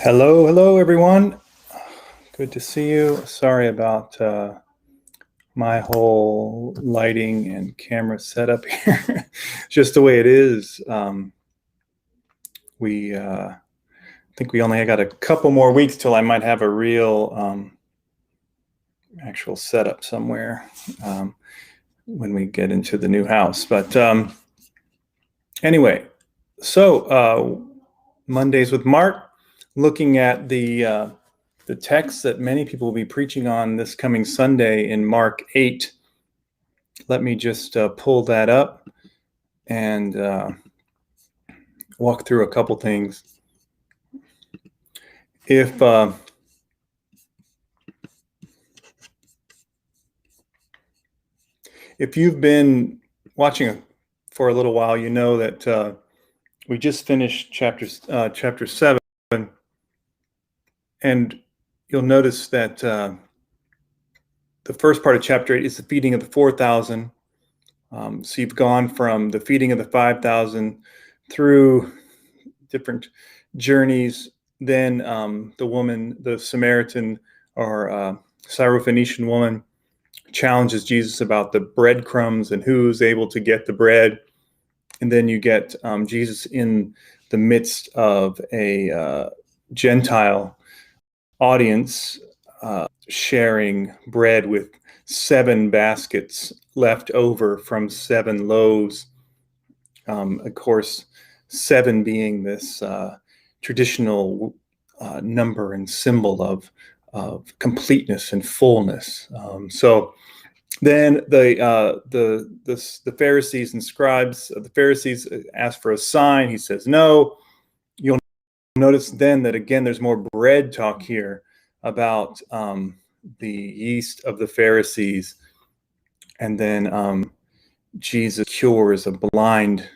Hello, everyone. Good to see you. Sorry about my whole lighting and camera setup here. Just the way it is. I think we only got a couple more weeks till I might have a real actual setup somewhere when we get into the new house. But anyway, so Mondays with Mark, looking at the text that many people will be preaching on this coming Sunday in Mark 8. Let me just pull that up and walk through a couple things. If you've been watching for a little while, you know that we just finished chapter 7, and you'll notice that the first part of chapter 8 is the feeding of the 4,000. So you've gone from the feeding of the 5,000 through different journeys. Then the woman, the Samaritan or Syrophoenician woman, challenges Jesus about the breadcrumbs and who's able to get the bread. And then you get Jesus in the midst of a Gentile audience sharing bread with 7 baskets left over from 7 loaves. Of course, 7 being this traditional number and symbol of completeness and fullness. So then the Pharisees and scribes, the Pharisees ask for a sign. He says no. You'll notice then that again there's more bread talk here about the yeast of the Pharisees, and then Jesus cures a blind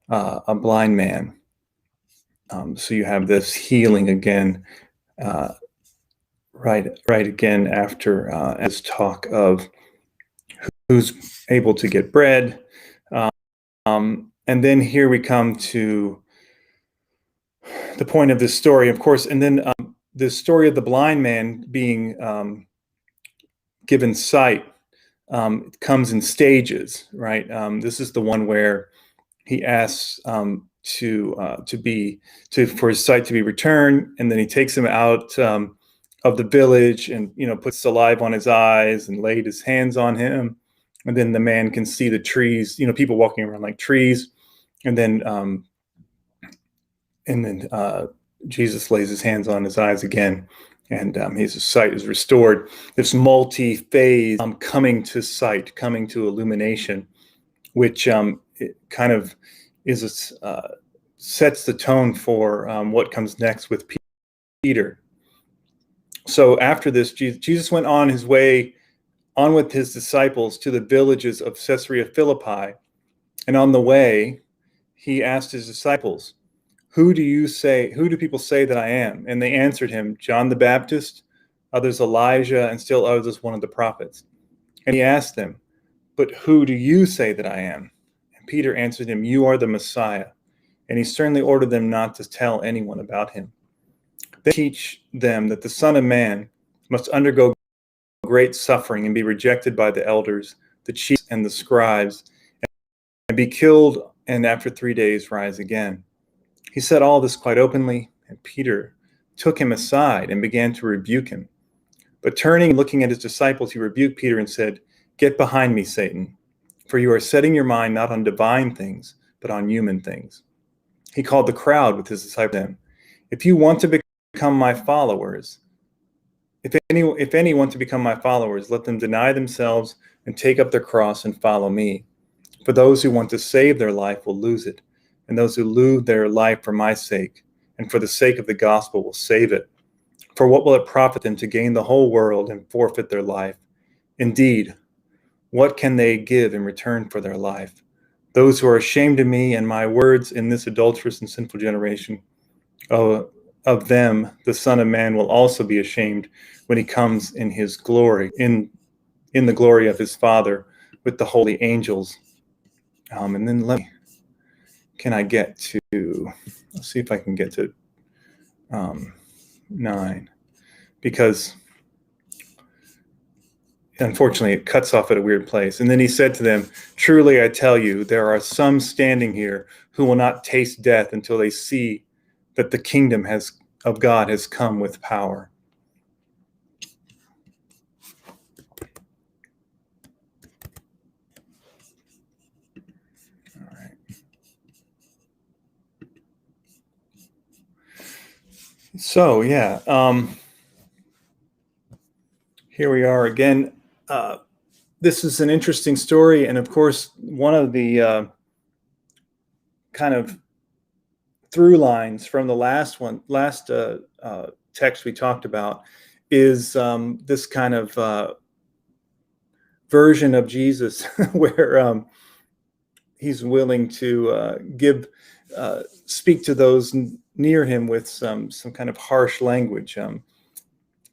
man. So you have this healing again, right again after as talk of who's able to get bread, and then here we come to the point of this story, of course, and then the story of the blind man being given sight comes in stages, right? This is the one where he asks for his sight to be returned, and then he takes him out of the village and puts saliva on his eyes and laid his hands on him, and then the man can see the trees, people walking around like trees, and then Jesus lays his hands on his eyes again, and his sight is restored. This multi-phase coming to sight, coming to illumination, which it kind of is sets the tone for what comes next with Peter. So after this, Jesus went on his way on with his disciples to the villages of Caesarea Philippi, and on the way, he asked his disciples, who do people say that I am? And they answered him, John the Baptist, others Elijah, and still others one of the prophets. And he asked them, but who do you say that I am? And Peter answered him, you are the Messiah. And he sternly ordered them not to tell anyone about him. Then teach them that the Son of Man must undergo great suffering and be rejected by the elders, the chiefs, and the scribes, and be killed, and after 3 days rise again. He said all this quite openly, and Peter took him aside and began to rebuke him. But turning and looking at his disciples, he rebuked Peter and said, get behind me, Satan, for you are setting your mind not on divine things, but on human things. He called the crowd with his disciples then, if you want to become my followers, if any want to become my followers, let them deny themselves and take up their cross and follow me. For those who want to save their life will lose it, and those who lose their life for my sake and for the sake of the gospel will save it. For what will it profit them to gain the whole world and forfeit their life? Indeed, what can they give in return for their life? Those who are ashamed of me and my words in this adulterous and sinful generation, of them the Son of Man will also be ashamed when he comes in his glory, in the glory of his Father with the holy angels. And then let's see if I can get to 9, because unfortunately it cuts off at a weird place. And then he said to them, "Truly I tell you, there are some standing here who will not taste death until they see that the kingdom of God has come with power." All right. So yeah, here we are again. This is an interesting story, and of course, one of the kind of through lines from the last text we talked about is this kind of version of Jesus where he's willing to speak to those near him with some kind of harsh language.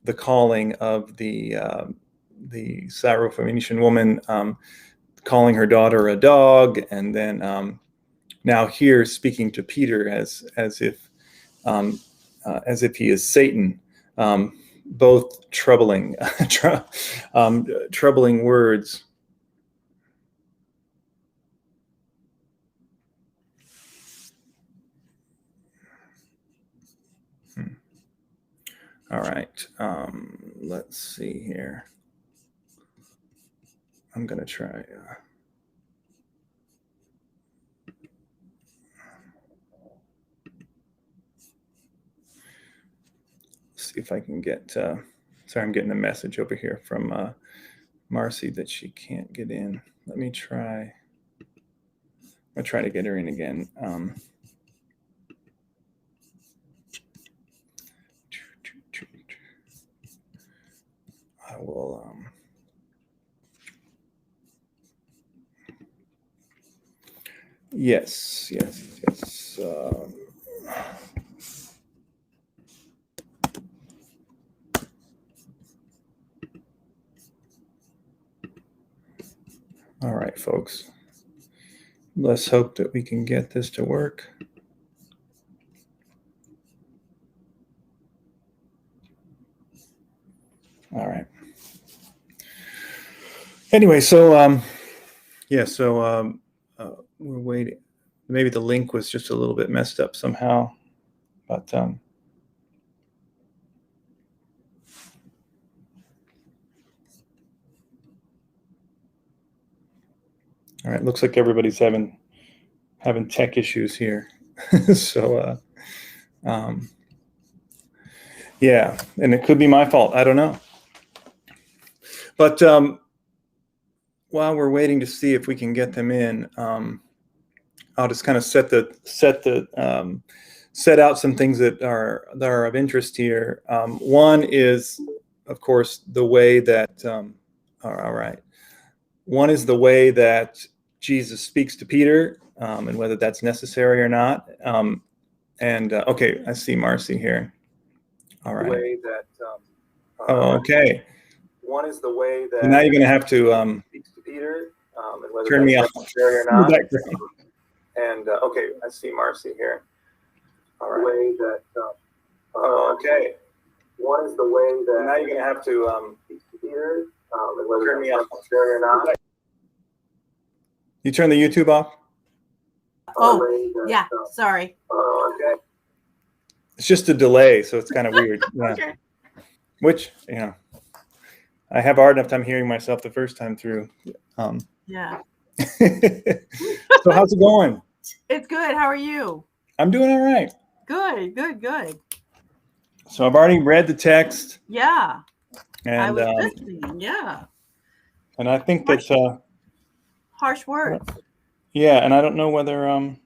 The calling of the Syrophoenician woman, calling her daughter a dog, and then now here speaking to Peter as if he is Satan. Both troubling words. All right. Let's see here. I'm going to try. See if I can get. Sorry, I'm getting a message over here from Marcy that she can't get in. Let me try. I'll try to get her in again. I will. Yes. All right, folks. Let's hope that we can get this to work. All right. Anyway, so we're waiting. Maybe the link was just a little bit messed up somehow, but all right. Looks like everybody's having tech issues here. So yeah, and it could be my fault. I don't know. But while we're waiting to see if we can get them in, I'll just kind of set out some things that are of interest here. One is, of course, the way that. All right. One is the way that Jesus speaks to Peter, and whether that's necessary or not. Okay, I see Marcy here. All right. The way that. Okay. One is the way that. Now you're going to have to speaks to Peter, and whether turn me off or not. And okay, I see Marcy here. All right. The way that. Okay. One is the way that. Now you're going to have to speaks to Peter, and whether turn me off or not. You turn the YouTube off? Oh, yeah. Sorry. Okay. It's just a delay, so it's kind of weird. Yeah. Okay. Which, I have a hard enough time hearing myself the first time through. Yeah. So how's it going? It's good. How are you? I'm doing all right. Good. So I've already read the text. Yeah. And I was listening. Yeah. And I think that's harsh words. Yeah, and I don't know whether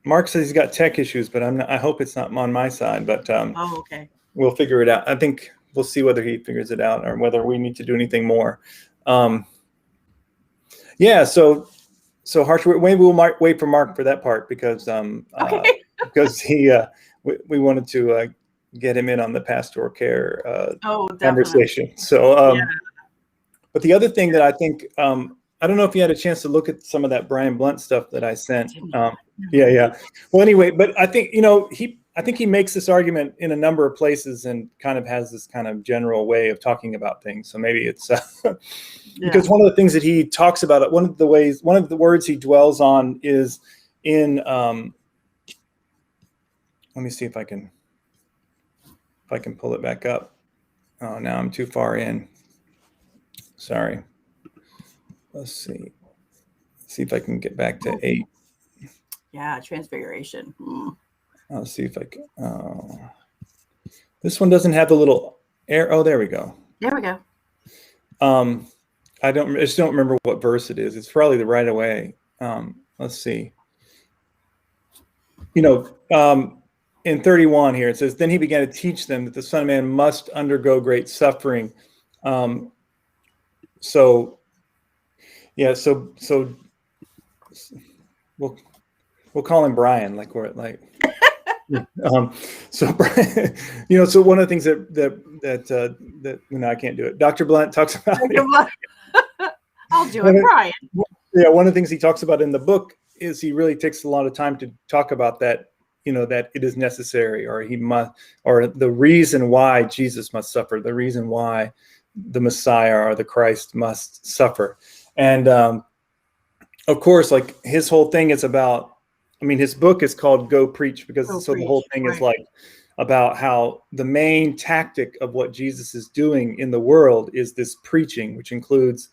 Mark says he's got tech issues, but I hope it's not on my side. But okay. We'll figure it out. I think we'll see whether he figures it out or whether we need to do anything more. Yeah. So harsh. Maybe we'll wait for Mark for that part because okay. because we wanted to get him in on the pastoral care conversation. So yeah. But the other thing that I think I don't know if you had a chance to look at some of that Brian Blunt stuff that I sent. Yeah. Well, anyway, but I think I think he makes this argument in a number of places and kind of has this kind of general way of talking about things. So maybe it's because one of the things that he talks about, one of the words he dwells on is in, let me see if I can pull it back up. Oh, now I'm too far in. Sorry. Let's see if I can get back to 8. Yeah, transfiguration. I'll see if I can. Oh, this one doesn't have the little air. Oh, there we go. There we go. I just don't remember what verse it is. It's probably the right away. Let's see. In 31 here, it says, then he began to teach them that the Son of Man must undergo great suffering. So we'll call him Brian, like we're like. So Brian, so one of the things that I can't do it. Dr. Blunt talks about. I'll do it, Brian. Yeah, one of the things he talks about in the book is he really takes a lot of time to talk about that. That it is necessary, or he must, or the reason why Jesus must suffer, the reason why the Messiah or the Christ must suffer, and of course, like his whole thing is about. I mean, his book is called Go Preach because the whole thing is like about how the main tactic of what Jesus is doing in the world is this preaching, which includes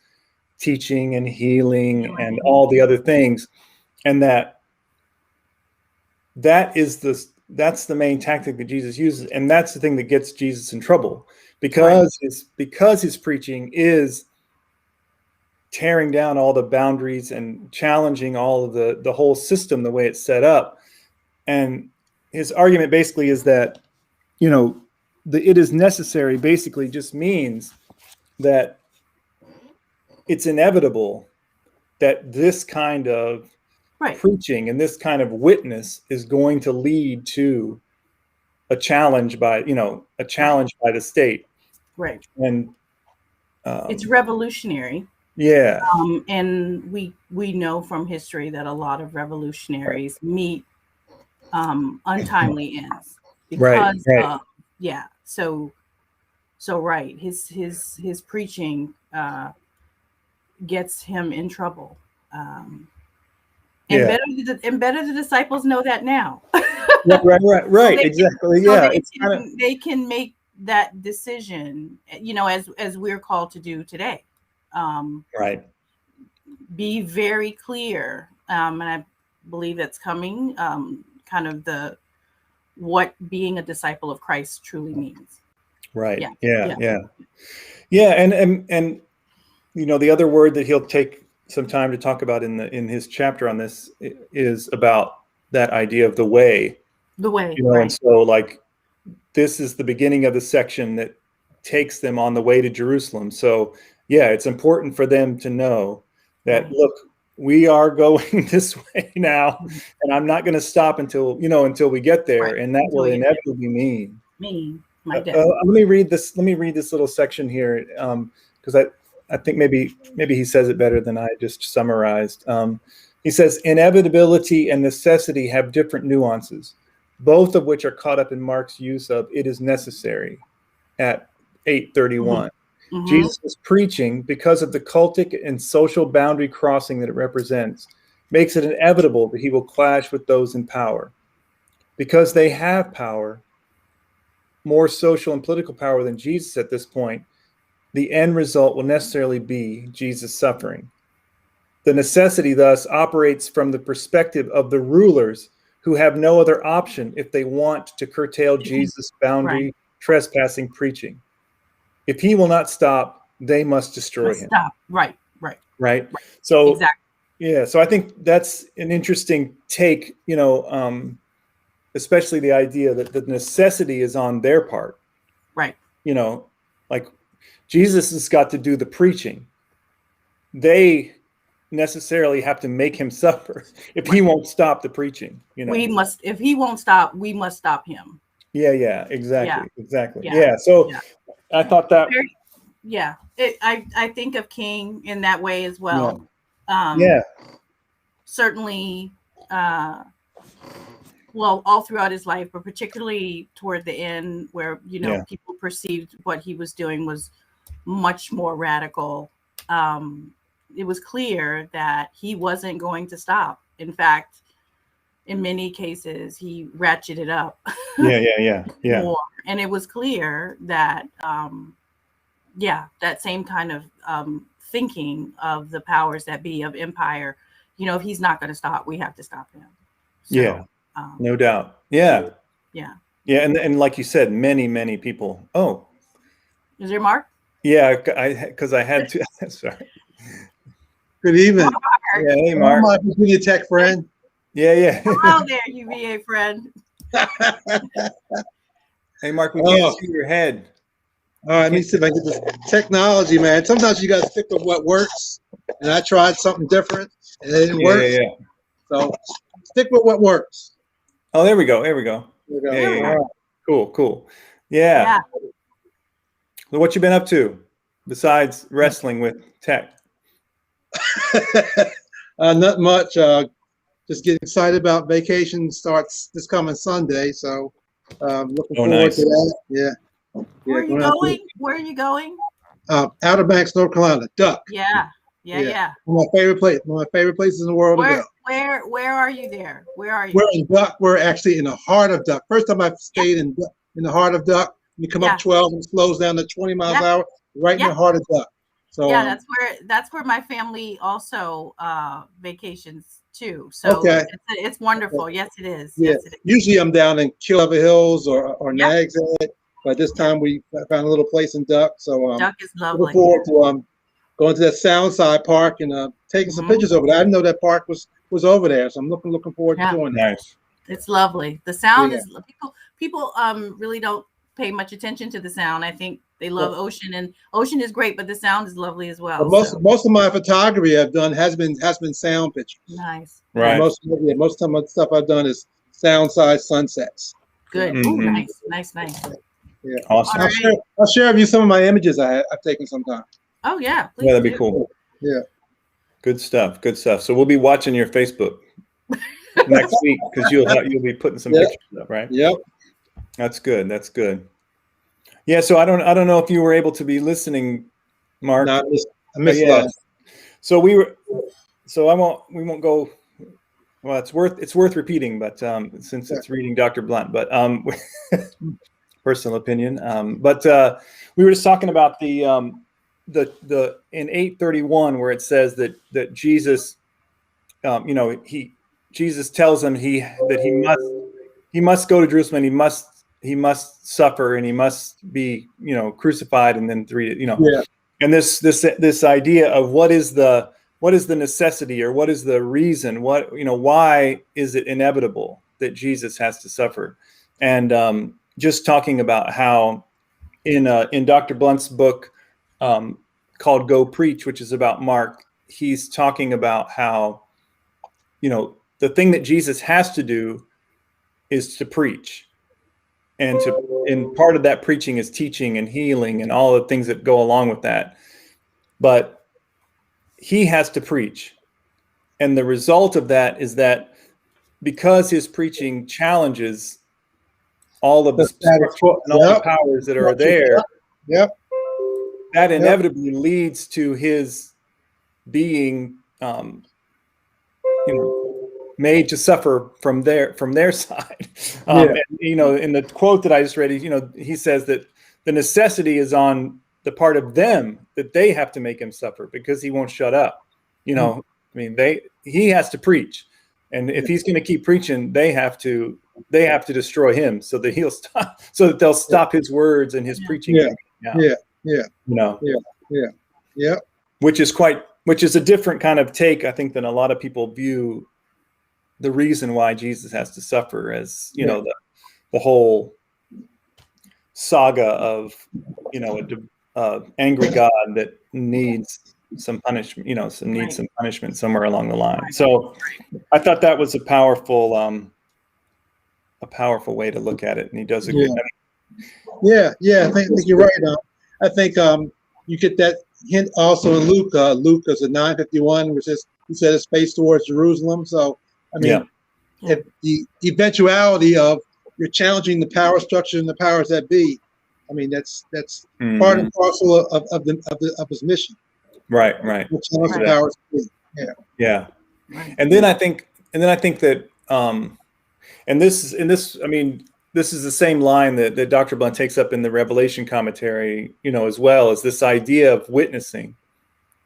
teaching and healing and all the other things, and that's the main tactic that Jesus uses, and that's the thing that gets Jesus in trouble because his preaching is tearing down all the boundaries and challenging all of the whole system, the way it's set up. And his argument basically is that, it is necessary basically just means that it's inevitable that this kind of preaching and this kind of witness is going to lead to a challenge by the state. Right. And it's revolutionary. Yeah. And we know from history that a lot of revolutionaries meet untimely ends because his preaching gets him in trouble. And better the disciples know that now. Right. Exactly. They can make that decision, as we're called to do today. Be very clear, and I believe that's coming. Kind of what being a disciple of Christ truly means. Right. Yeah. And the other word that he'll take some time to talk about in his chapter on this is about that idea of the way. The way. And so like this is the beginning of the section that takes them on the way to Jerusalem. So it's important for them to know that look, we are going this way now, and I'm not going to stop until we get there, and that will inevitably mean my death. Let me read this little section here, because I think maybe he says it better than I just summarized. He says, inevitability and necessity have different nuances, both of which are caught up in Mark's use of "it is necessary" at 8:31. Jesus' preaching, because of the cultic and social boundary crossing that it represents, makes it inevitable that he will clash with those in power. Because they have power, more social and political power than Jesus at this point, the end result will necessarily be Jesus suffering. The necessity thus operates from the perspective of the rulers who have no other option if they want to curtail Jesus' boundary trespassing preaching. If he will not stop, they must destroy him. Stop. Right. So exactly. So I think that's an interesting take, especially the idea that the necessity is on their part. Right. Like Jesus has got to do the preaching. They necessarily have to make him suffer if he won't stop the preaching. If he won't stop, we must stop him. Exactly. So I thought that. I think of King in that way as well. Certainly, well, all throughout his life, but particularly toward the end, where people perceived what he was doing was much more radical. It was clear that he wasn't going to stop. In fact, in many cases, he ratcheted up. Yeah. More, and it was clear that that same kind of thinking of the powers that be, of empire. If he's not going to stop, we have to stop him. So, no doubt. Yeah. And like you said, many people. Oh, is there Mark? Yeah, because I had to. Sorry. Good evening. Mark. Yeah, hey, Mark. My Virginia Tech friend. Yeah. Hello there, UVA friend. Hey, Mark, we can't see your head. All right, let me see if I can get this technology, man. Sometimes you got to stick with what works. And I tried something different, and it didn't work. Yeah. So stick with what works. Oh, there we go. There we go. Yeah. Cool. Yeah. So what you been up to besides wrestling with tech? Not much. Just getting excited about vacation starts this coming Sunday. So looking forward to that. Yeah. Where are you going? Where are you going? Outer Banks, North Carolina. Duck. Yeah. One of my favorite place. One of my favorite places in the world to go. Where are you there? Where are you? We're in Duck. We're actually in the heart of Duck. First time I've stayed in the heart of Duck. You come up 12 and slows down to 20 miles an hour, right in the heart of Duck. So that's where my family also vacations too. So it's wonderful. Yes, it is. Yeah. Yes, it is. Usually I'm down in Killable Hills or Nags Head, but this time we found a little place in Duck. So Duck is lovely. Looking forward to going to that Soundside Park and taking some pictures over there. I didn't know that park was over there, so I'm looking forward to doing that. Nice. It's lovely. The sound is people really don't pay much attention to the sound. I think they love ocean, and ocean is great, but the sound is lovely as well. Most of my photography I've done has been sound pictures. Nice. Right. Most of the stuff I've done is Soundside sunsets. Good. Mm-hmm. Ooh, nice. Yeah. Awesome. I'll share with you some of my images I've taken sometime. Oh yeah. Yeah, that'd be cool. Yeah. Good stuff. So we'll be watching your Facebook next week because you'll be putting some pictures up, right? Yep. That's good. Yeah. So I don't know if you were able to be listening, Mark. No, I missed a lot. So we won't go. Well, it's worth repeating, but since it's reading Dr. Blunt, but personal opinion. But we were just talking about the in 8:31 where it says that Jesus, Jesus tells him he must go to Jerusalem, and he must suffer, and he must be crucified, and then and this idea of what is the necessity, or what is the reason, why is it inevitable that Jesus has to suffer, and just talking about how in Dr. Blunt's book called Go Preach, which is about Mark, he's talking about how the thing that Jesus has to do is to preach, and part of that preaching is teaching and healing and all the things that go along with that. But he has to preach, and the result of that is that because his preaching challenges all of the structure and all the powers that are there, that inevitably leads to his being made to suffer from their side. And, in the quote that I just read, he says that the necessity is on the part of them, that they have to make him suffer because he won't shut up. He has to preach, and if he's going to keep preaching, they have to destroy him so that he'll stop, so that they'll stop his words and his preaching. Which is a different kind of take, I think, than a lot of people view the reason why Jesus has to suffer as, the whole saga of, angry God that needs some punishment, some punishment somewhere along the line. So I thought that was a powerful way to look at it. And he does a good job. I think you're right. I think you get that hint also in Luke. Luke is at 9:51, which is, he said his face towards Jerusalem. So, if the eventuality of you're challenging the power structure and the powers that be. I mean, that's part and parcel of his mission. Right. The powers that be. Yeah. And then I think that and this I mean, this is the same line that Dr. Blunt takes up in the Revelation commentary, as well, as this idea of witnessing.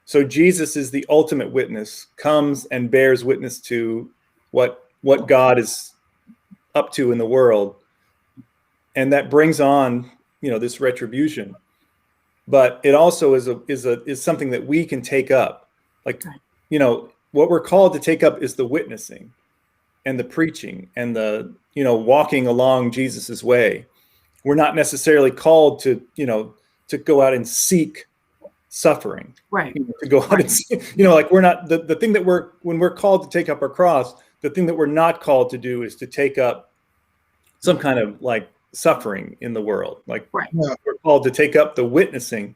So Jesus is the ultimate witness, comes and bears witness to what God is up to in the world. And that brings on, this retribution. But it also is something that we can take up. Like, what we're called to take up is the witnessing and the preaching and the, walking along Jesus's way. We're not necessarily called to go out and seek suffering, right? To go out and see, like we're not the thing that when we're called to take up our cross, the thing that we're not called to do is to take up some kind of like suffering in the world. Like we're called to take up the witnessing,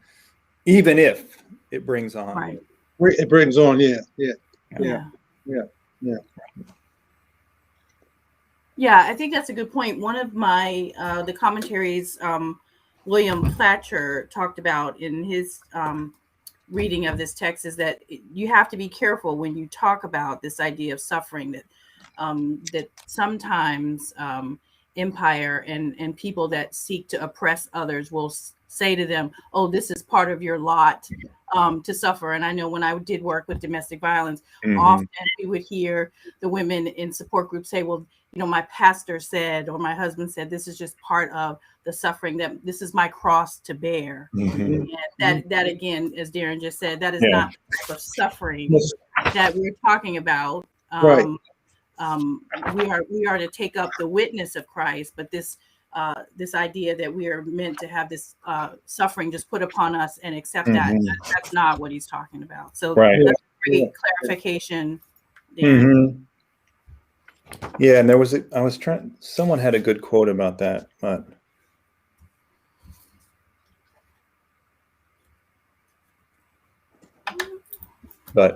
even if it brings on. Right. It brings on, yeah. Yeah, I think that's a good point. One of my the commentaries William Platcher talked about in his reading of this text is that you have to be careful when you talk about this idea of suffering, that sometimes empire and people that seek to oppress others will say to them, oh, this is part of your lot to suffer. And I know when I did work with domestic violence, often we would hear the women in support groups say, well, my pastor said, or my husband said, this is just part of the suffering, that this is my cross to bear. And that again, as Darren just said, that is not the type of suffering that we're talking about. We are to take up the witness of Christ, but this idea that we are meant to have this suffering just put upon us and accept that's not what he's talking about. So that's a great clarification. Yeah, and someone had a good quote about that, but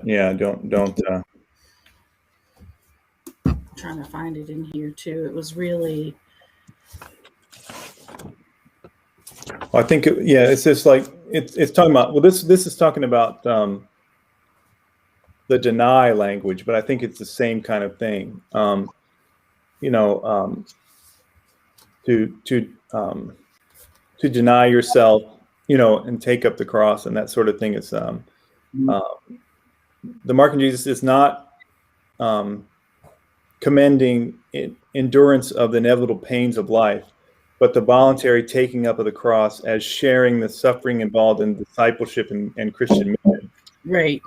yeah, don't I'm trying to find it in here too. It was really, I think it's just like it's talking about, well, this is talking about the deny language, but I think it's the same kind of thing. To deny yourself, and take up the cross and that sort of thing is the mark of Jesus is not commending endurance of the inevitable pains of life, but the voluntary taking up of the cross as sharing the suffering involved in discipleship and Christian mission. Right.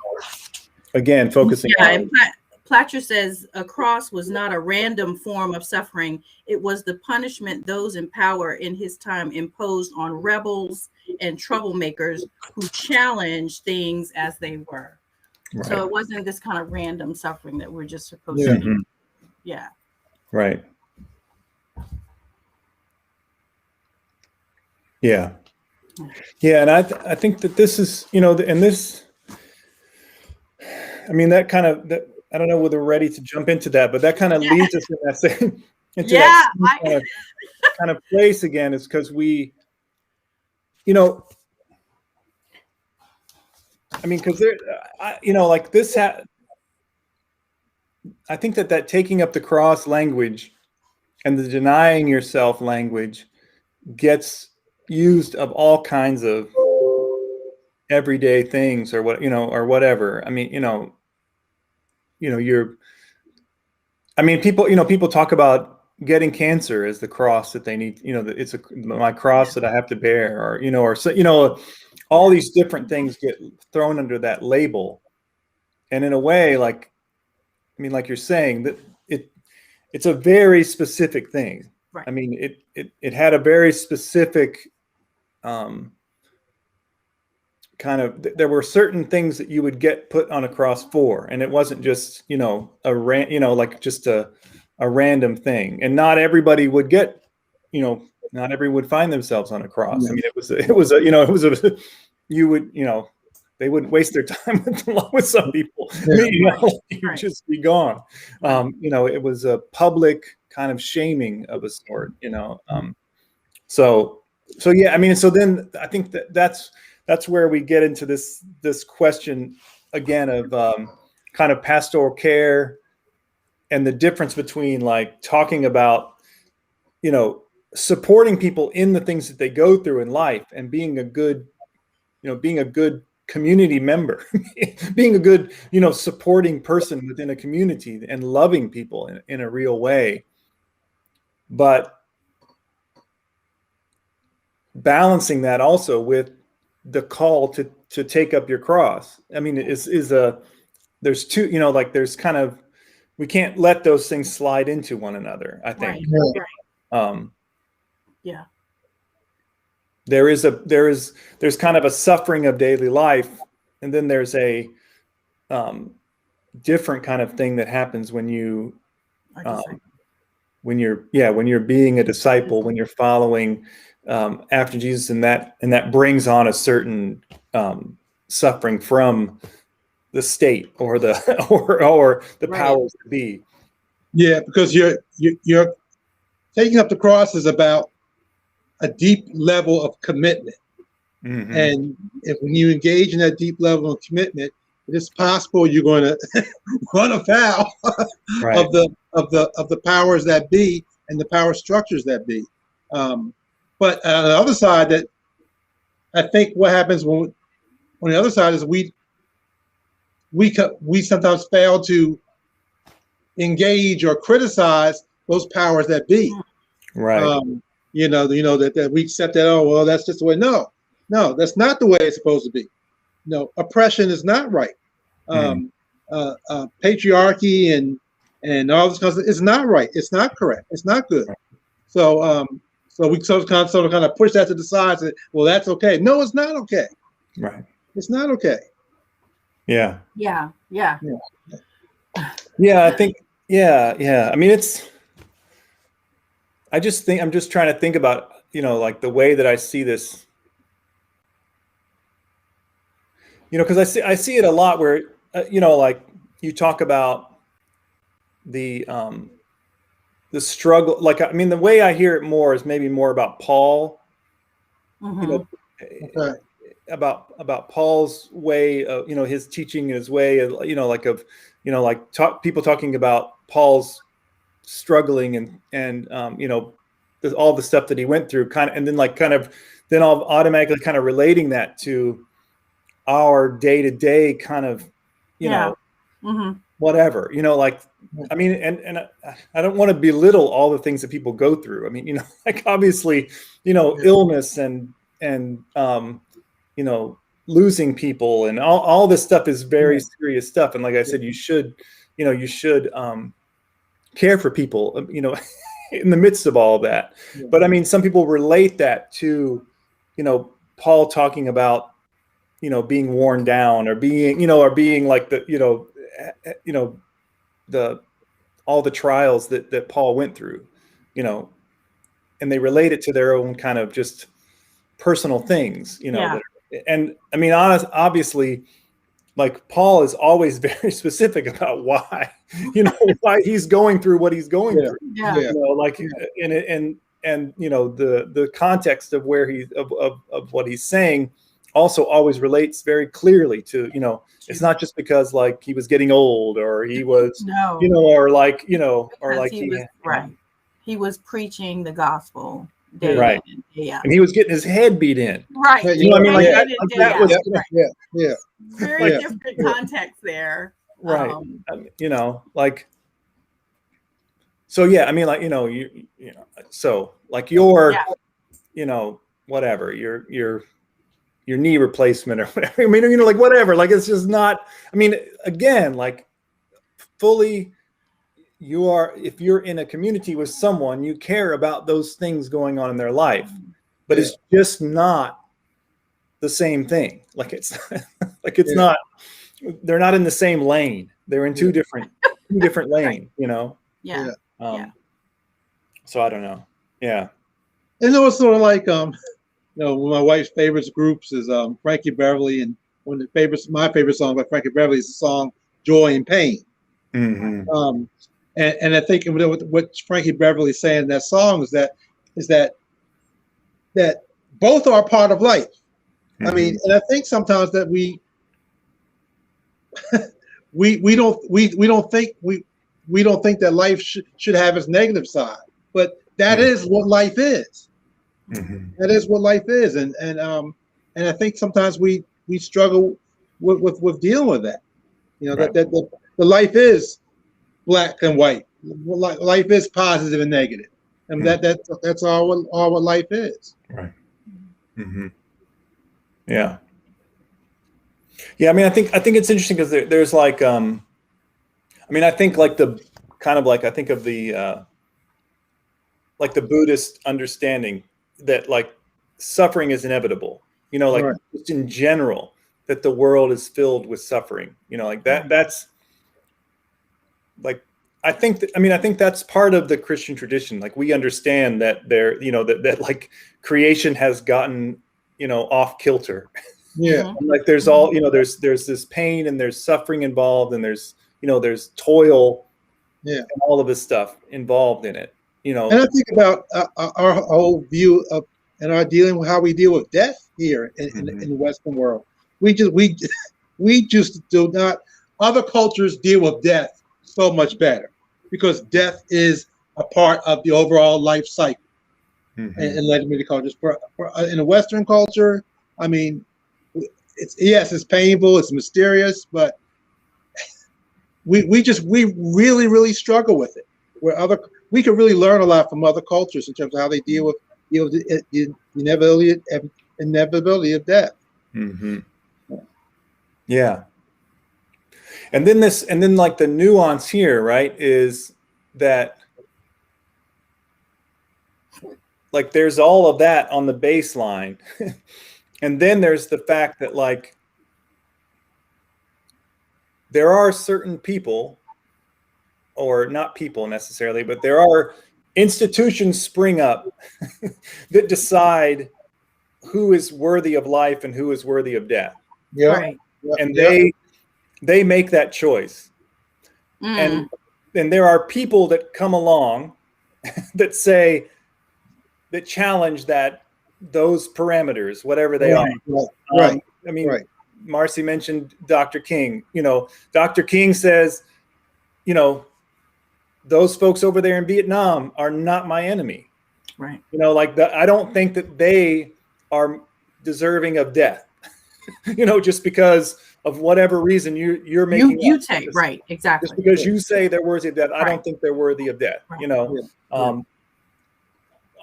Again, focusing on. And Platcher says a cross was not a random form of suffering. It was the punishment those in power in his time imposed on rebels and troublemakers who challenged things as they were. Right. So it wasn't this kind of random suffering that we're just supposed to do. Yeah. Right. Yeah. Yeah. And I think that this is, and this, I mean, that kind of, I don't know whether we're ready to jump into that, but that kind of leads us in that same, into that same kind of place again, is because we, I mean, because there, like this, I think that taking up the cross language and the denying yourself language gets used of all kinds of everyday things or what, or whatever. I mean, people talk about getting cancer as the cross that they need, it's my cross that I have to bear, or so, all these different things get thrown under that label. And in a way, like you're saying, that it's a very specific thing. Right. I mean, it had a very specific kind of, there were certain things that you would get put on a cross for, and it wasn't just just a random thing. And not everybody would get, not everyone would find themselves on a cross. I mean, you would, they wouldn't waste their time with some people. You'd just be gone. It was a public kind of shaming of a sort. So yeah, I mean, so then I think that's where we get into this question again of kind of pastoral care and the difference between like talking about, supporting people in the things that they go through in life and being a good community member, being a good, supporting person within a community and loving people in a real way. But balancing that also with the call to take up your cross. I mean, there's two, there's kind of, we can't let those things slide into one another, I think. Right. Yeah. There's kind of a suffering of daily life, and then there's a different kind of thing that happens when you're being a disciple, when you're following after Jesus, and that brings on a certain suffering from the state or the or the powers that be. Yeah, because you're taking up the cross is about a deep level of commitment. Mm-hmm. And when you engage in that deep level of commitment, it is possible you're going to run afoul of the powers that be and the power structures that be. But on the other side, that I think what happens on the other side is we sometimes fail to engage or criticize those powers that be. Right. That we accept that, oh, well, that's just the way. No, that's not the way it's supposed to be. Oppression is not right. Patriarchy and all this kind of stuff is not right. It's not correct. It's not good. So we sort of kind of push that to the side and say, well, that's okay. No, it's not okay. Right. It's not okay. Yeah. Yeah. I think, I mean, I'm just trying to think about, like the way that I see this, because I see it a lot where, like you talk about the struggle, like, I mean, the way I hear it more is maybe more about Paul, about Paul's way of, his teaching and his way of, people talking about Paul's struggling and all the stuff that he went through and then I'll automatically kind of relating that to our day-to-day kind of, whatever, I mean, and I don't want to belittle all the things that people go through. I mean, like obviously, illness and losing people and all this stuff is very serious stuff. And like I said, you should care for people, in the midst of all of that. Yeah. But I mean, some people relate that to, Paul talking about, being worn down or being, or being like all the trials that Paul went through, and they relate it to their own kind of just personal things, and I mean, obviously, like Paul is always very specific about why, why he's going through what he's going through. Yeah. And the context of where of what he's saying also always relates very clearly to, it's not just because like he was getting old or he was, he was preaching the gospel. Day and he was getting his head beat in. Right. I mean, like that was very different context there. Right. So yeah, I mean, like, so like your, whatever, your knee replacement or whatever. I mean, like whatever, like it's just not, I mean, again, like fully if you're in a community with someone, you care about those things going on in their life, but it's just not the same thing. Like it's not, they're not in the same lane. They're in two different lanes, So I don't know. Yeah. And it was sort of like, one of my wife's favorite groups is Frankie Beverly and my favorite song by Frankie Beverly is the song "Joy and Pain." Mm-hmm. And I think what Frankie Beverly is saying in that song is that both are a part of life. Mm-hmm. I mean, and I think sometimes that we don't think that life should have its negative side, but that is what life is. Mm-hmm. That is what life is, and I think sometimes we struggle with dealing with that. You know, Right. that the life is black and white. Life is positive and negative, and that's all what life is. Right. Mm-hmm. Yeah. Yeah. I mean, I think it's interesting because there's like, I mean, I think like I think of the like the Buddhist understanding that like suffering is inevitable. You know, like Right. just in general, that the world is filled with suffering. You know, like that. That's like I think that's part of the Christian tradition. Like we understand that that like creation has gotten off kilter. Yeah. Like there's all there's this pain and there's suffering involved and there's toil. Yeah. And all of this stuff involved in it. And I think about our whole view of and our dealing with how we deal with death here in the Western world. We just do not. Other cultures deal with death so much better because death is a part of the overall life cycle. And let me cultures. In a Western culture, I mean, it's painful, it's mysterious, but we really struggle with it. We can really learn a lot from other cultures in terms of how they deal with the inevitability of death. Mm-hmm. Yeah. And then like the nuance here, right, is that like there's all of that on the baseline. And then there's the fact that like there are certain people, or not people necessarily, but there are institutions spring up that decide who is worthy of life and who is worthy of death. Yeah. Right. And they make that choice. And there are people that come along that challenge those parameters, whatever they are. Right. I mean, Marcy mentioned Dr. King. Dr. King says, those folks over there in Vietnam are not my enemy. Right. Like I don't think that they are deserving of death. Just because of whatever reason you're making you say right, exactly. Just because you say they're worthy of death, I don't think they're worthy of death. Right.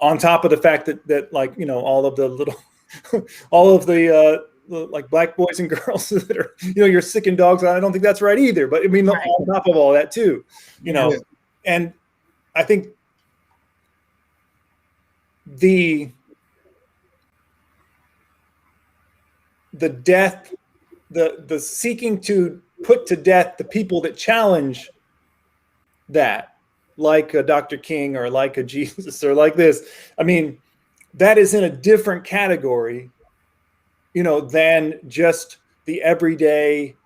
On top of the fact that like all of the little, all of the like black boys and girls that are you're sick and dogs. I don't think that's right either. But I mean, on top of all that too, and I think the death, the seeking to put to death the people that challenge that, like a Dr. King or like a Jesus or like this, I mean, that is in a different category, than just the everyday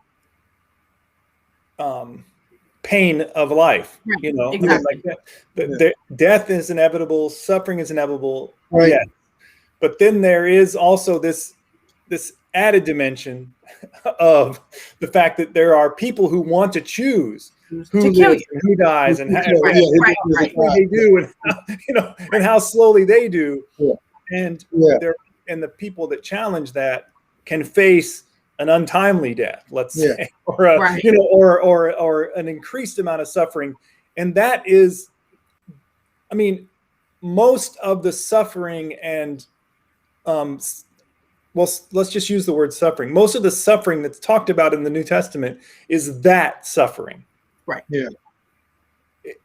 pain of life. Exactly. Like death is inevitable, suffering is inevitable. Right. Yes. But then there is also this added dimension of the fact that there are people who want to choose who lives and who dies and what they do and how slowly they do. And the people that challenge that can face an untimely death, let's say, or or an increased amount of suffering. And that is, I mean, most of the suffering and well, let's just use the word suffering. Most of the suffering that's talked about in the New Testament is that suffering. Right. Yeah.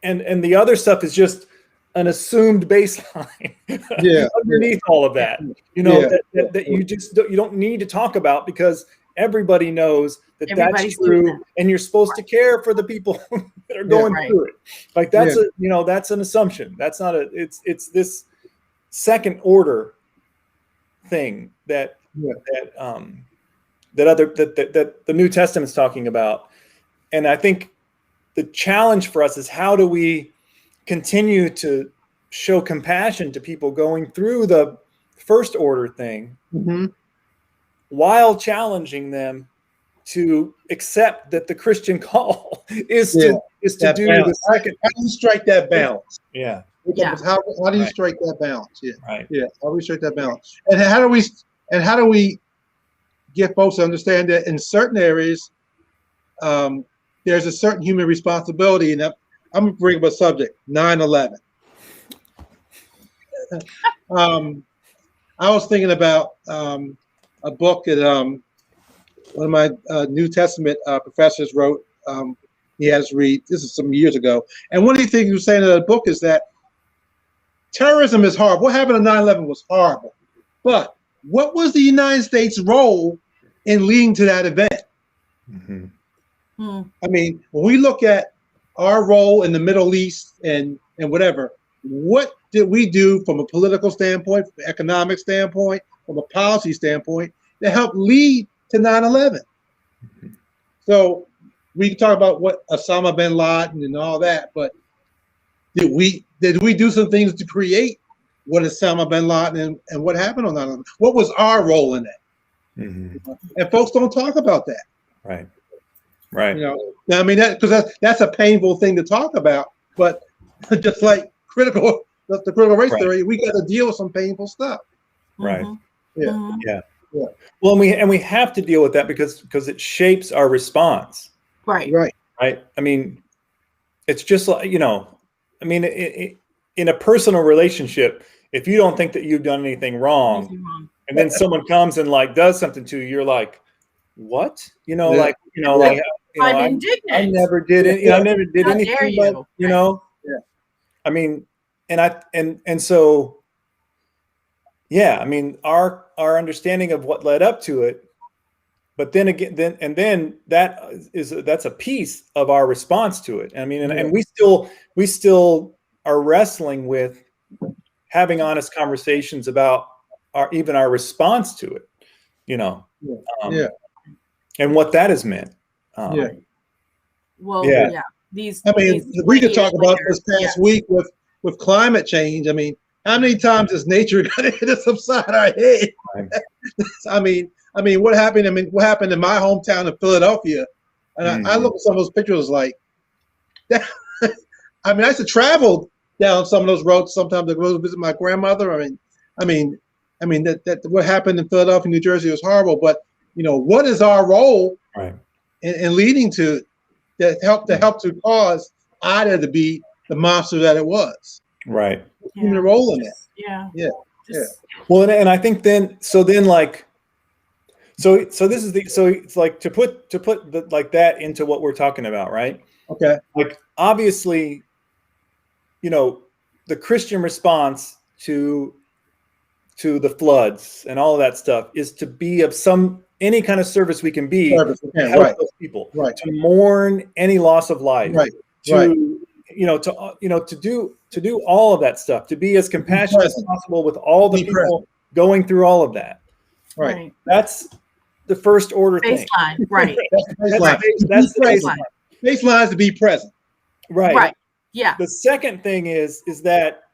And the other stuff is just an assumed baseline underneath all of that. That you don't need to talk about because everybody knows that's true, and you're supposed to care for the people that are going through it. Like that's that's an assumption. That's not it's this second order thing that that the New Testament's talking about. And I think the challenge for us is, how do we continue to show compassion to people going through the first order thing, while challenging them to accept that the Christian call is to do balance. The second. How do you strike that balance? Yeah. How do you strike that balance? Yeah. Right. Yeah. How do we strike that balance? And how do we get folks to understand that in certain areas, there's a certain human responsibility. And I'm going to bring up a subject, 9/11. I was thinking about a book that one of my New Testament professors wrote. He has read. This is some years ago. And one of the things he was saying in the book is that terrorism is horrible. What happened on 9/11 was horrible. But what was the United States' role in leading to that event? I mean, when we look at our role in the Middle East and whatever, what did we do from a political standpoint, from an economic standpoint, from a policy standpoint, to help lead to 9/11? So we can talk about what Osama bin Laden and all that, but did we do some things to create what Osama bin Laden and what happened on 9/11? What was our role in that? And folks don't talk about that. Right. You know, I mean, because that's a painful thing to talk about. But just like the critical race theory, we got to deal with some painful stuff. Right. Yeah. Well, and we have to deal with that because it shapes our response. Right. I mean, it's just like, I mean, in a personal relationship, if you don't think that you've done anything wrong, and then someone comes and like does something to you, you're like, what? I'm indignant. I never did it. I never did anything, but I mean, and so, yeah, I mean, our understanding of what led up to it, but then again, that's a piece of our response to it. I mean, and we still are wrestling with having honest conversations about our response to it, and what that has meant. We could talk about this past week with climate change. I mean, how many times is nature going to hit us upside our head? I mean, what happened? What happened in my hometown of Philadelphia? And I look at some of those pictures like that. I mean, I used to travel down some of those roads sometimes to go visit my grandmother. I mean, that what happened in Philadelphia, New Jersey was horrible. But what is our role in leading to that help to cause Ida to be the monster that it was? Right. Human role in that. Yeah. Well, and I think so this is so it's like to put like that into what we're talking about, right? Okay. Like, obviously, the Christian response to the floods and all of that stuff is to be of any kind of service we can be to help those people, to mourn any loss of life, to do all of that stuff, to be as compassionate as possible with all the people going through all of that. Right. That's the first order baseline, thing. Right. That's the baseline. Baseline is to be present. Right. Yeah. The second thing is that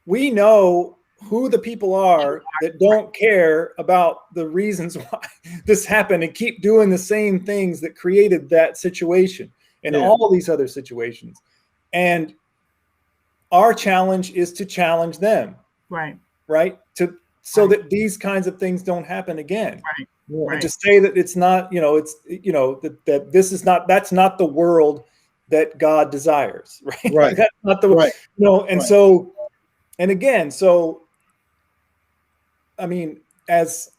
we know who the people are that don't care about the reasons why this happened and keep doing the same things that created that situation and all these other situations. And our challenge is to challenge them. Right. So that these kinds of things don't happen again. And to say that it's not, that this is not, that's not the world that God desires. Right. That's not the, so, and again, I mean, as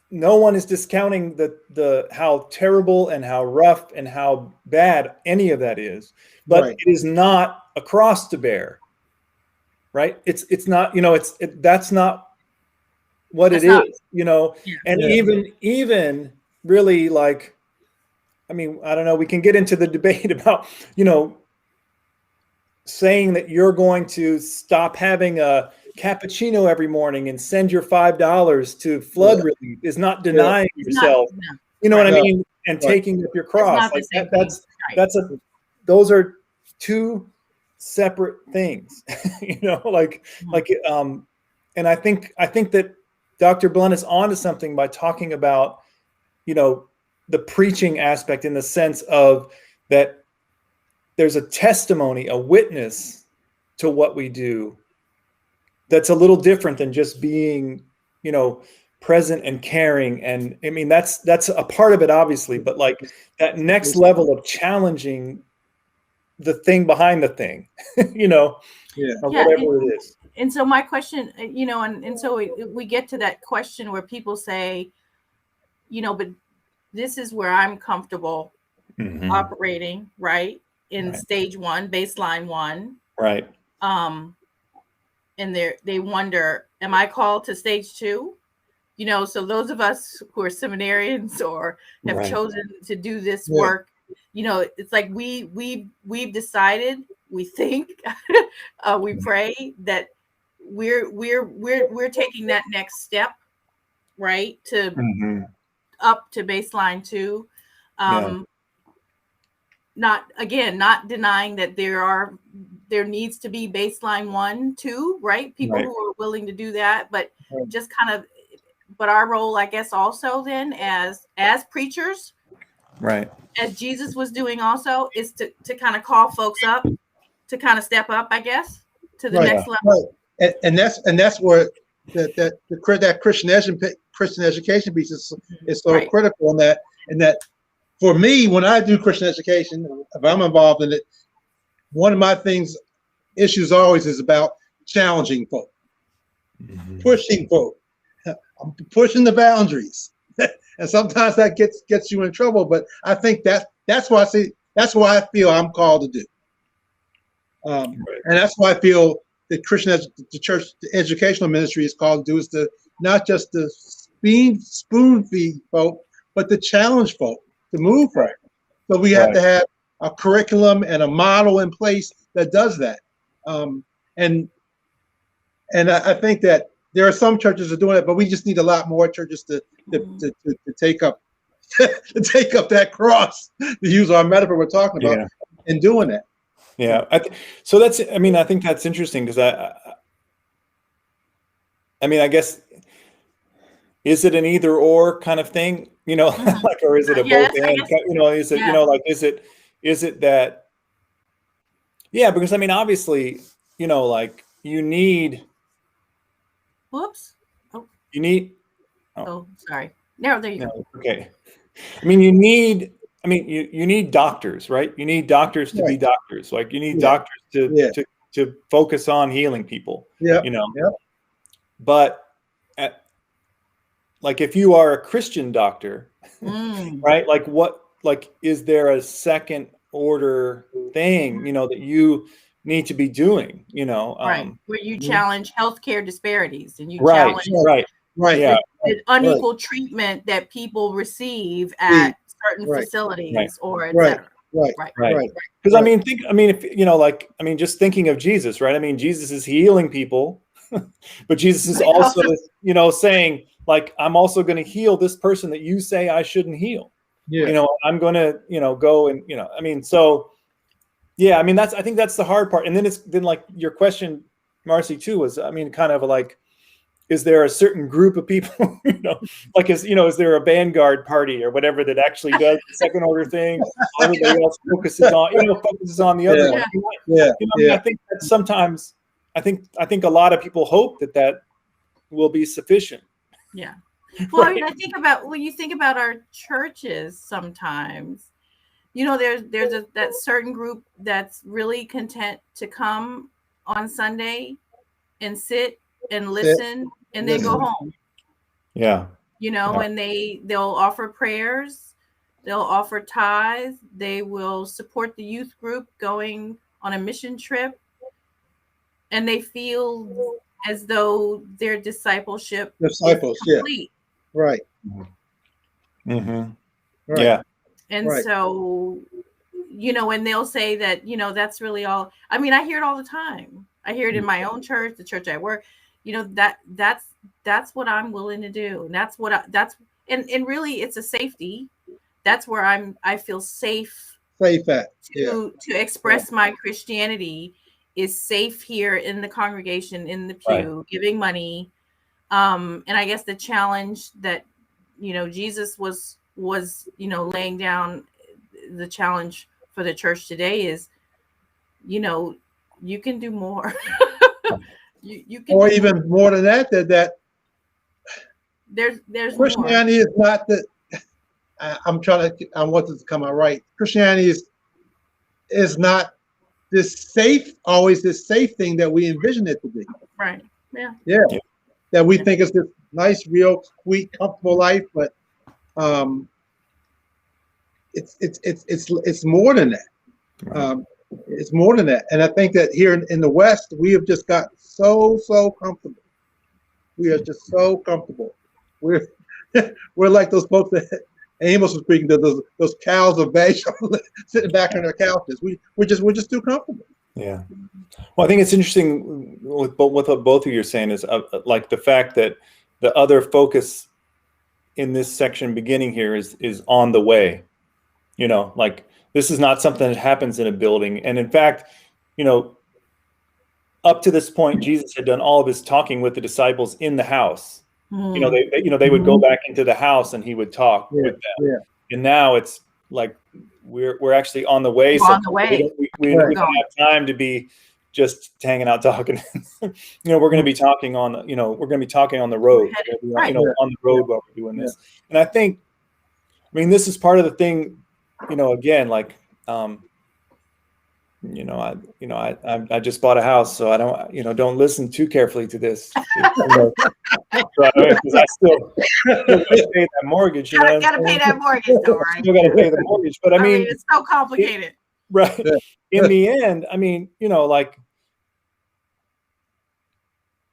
no one is discounting the how terrible and how rough and how bad any of that is, but it is not a cross to bear, right? It's not, that's not what it is, and even really, like, I mean, I don't know, we can get into the debate about, saying that you're going to stop having a cappuccino every morning and send your $5 to flood relief is not denying yourself. You know what I mean? And taking up your cross. Like those are two separate things. And I think that Dr. Blunt is onto something by talking about, the preaching aspect, in the sense of that there's a testimony, a witness to what we do that's a little different than just being, present and caring. And I mean, that's a part of it, obviously, but like that next level of challenging the thing behind the thing, whatever it is. And so my question, and so we get to that question where people say, but this is where I'm comfortable operating, right? In stage 1, baseline 1. Right. And they wonder, am I called to stage 2? So those of us who are seminarians or have chosen to do this work, it's like we've decided, we think, we pray that we're taking that next step, right? To up to baseline 2. Not denying that there needs to be baseline 1, 2, right? People who are willing to do that, but just kind of, but our role, I guess, also then as preachers, right, as Jesus was doing also, is to kind of call folks up to kind of step up, I guess, to the next level. Right. And that's where that Christian education piece is so critical in that. And that for me, when I do Christian education, if I'm involved in it, one of my issues always is about challenging folk, pushing folk. I'm pushing the boundaries, and sometimes that gets you in trouble. But I think that's what I feel I'm called to do, and that's why I feel the church, the educational ministry is called to do, is to not just to spoon feed folk, but to challenge folk, to move folk. So we have to have a curriculum and a model in place that does that. And I think that there are some churches that are doing it, but we just need a lot more churches to take up to take up that cross, to use our metaphor we're talking about, in doing that. Yeah. So I think that's interesting, because I guess, is it an either or kind of thing, or is it a both and, is it that, because obviously, you need, you need, sorry. No, there you go. Okay. You need doctors, right? You need doctors to be doctors. Like, you need doctors to focus on healing people. But if you are a Christian doctor, right? Is there a second order thing, that you need to be doing, where you challenge healthcare disparities, and you challenge the unequal treatment that people receive at certain facilities, or et cetera. Right. Because just thinking of Jesus, right? Jesus is healing people, but Jesus is also, saying, I'm also going to heal this person that you say I shouldn't heal. I'm going to, go and, so. Yeah, I think that's the hard part. And then your question, Marcy, too, was, kind of is there a certain group of people, is there a vanguard party or whatever that actually does the second order thing? Everybody else focuses on the other one. I think that sometimes, I think a lot of people hope that will be sufficient. Yeah. Well, I think about, when you think about our churches sometimes, there's that certain group that's really content to come on Sunday and sit and listen and then go home. Yeah. And they'll offer prayers, they'll offer tithes, they will support the youth group going on a mission trip, and they feel as though their discipleship is complete. Right. Mm-hmm. Right. Yeah. And so, and they'll say that, that's really all. I hear it all the time. I hear it in my own church, the church I work. that's what I'm willing to do. And that's what and really it's a safety. That's where I feel safe at. to express my Christianity, is safe here in the congregation, in the pew, giving money. And I guess the challenge that, Jesus was, laying down, the challenge for the church today is, you can do more. you can, or even more than that, that there's Christianity more. is not the, I want this to come out right. Christianity is not always this safe thing that we envision it to be. Right. Yeah. Yeah. That we think is this nice, real, sweet, comfortable life, but it's more than that. It's more than that. And I think that here in the West, we have just got so comfortable. We are just so comfortable. We're like those folks that Amos was speaking to, those cows of Bashan sitting back on their couches. We're just too comfortable. Yeah. Well, I think it's interesting with what both of you are saying is like the fact that the other focus in this section beginning here is on the way. Like this is not something that happens in a building. And in fact, up to this point, Jesus had done all of his talking with the disciples in the house. They would go back into the house and he would talk with them. Yeah. And now it's like we're actually on the way. On the way. We don't have time to be just hanging out talking. We're going to be talking on. We're going to be talking on the road. On the road while we're doing this. And I think, this is part of the thing. Again, like. I just bought a house, so I don't listen too carefully to this. Because I still gotta pay that mortgage. Gotta pay that mortgage, though, right? Still gotta pay the mortgage, but I mean, it's so complicated. Right. In the end, like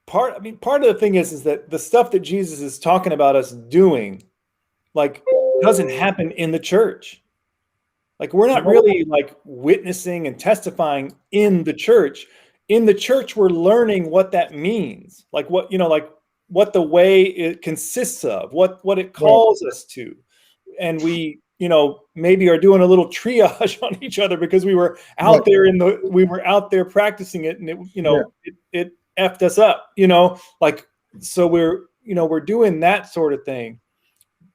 part of the thing is that the stuff that Jesus is talking about us doing, like, doesn't happen in the church. Like we're not really like witnessing and testifying in the church. In the church, we're learning what that means. Like what the way it consists of, what it calls us to. And we, maybe are doing a little triage on each other because we were out there practicing it, and it effed us up, so we're doing that sort of thing,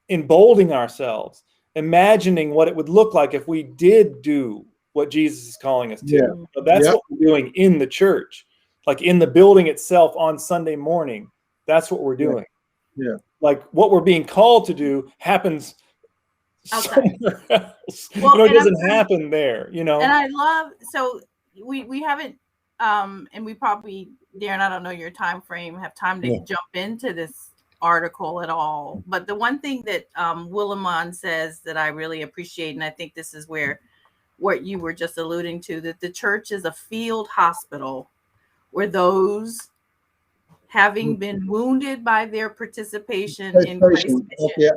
emboldening ourselves, imagining what it would look like if we did do what Jesus is calling us to. Yeah. So that's what we're doing in the church, like in the building itself on Sunday morning. That's what we're doing. Yeah. Like what we're being called to do happens somewhere else. Well, it doesn't happen there, And I love, so we haven't, and we probably, Darren, I don't know your time frame, have time to jump into this article at all. But the one thing that Willimon says that I really appreciate, and I think this is where what you were just alluding to, that the church is a field hospital where those having been wounded by their participation in Christ's mission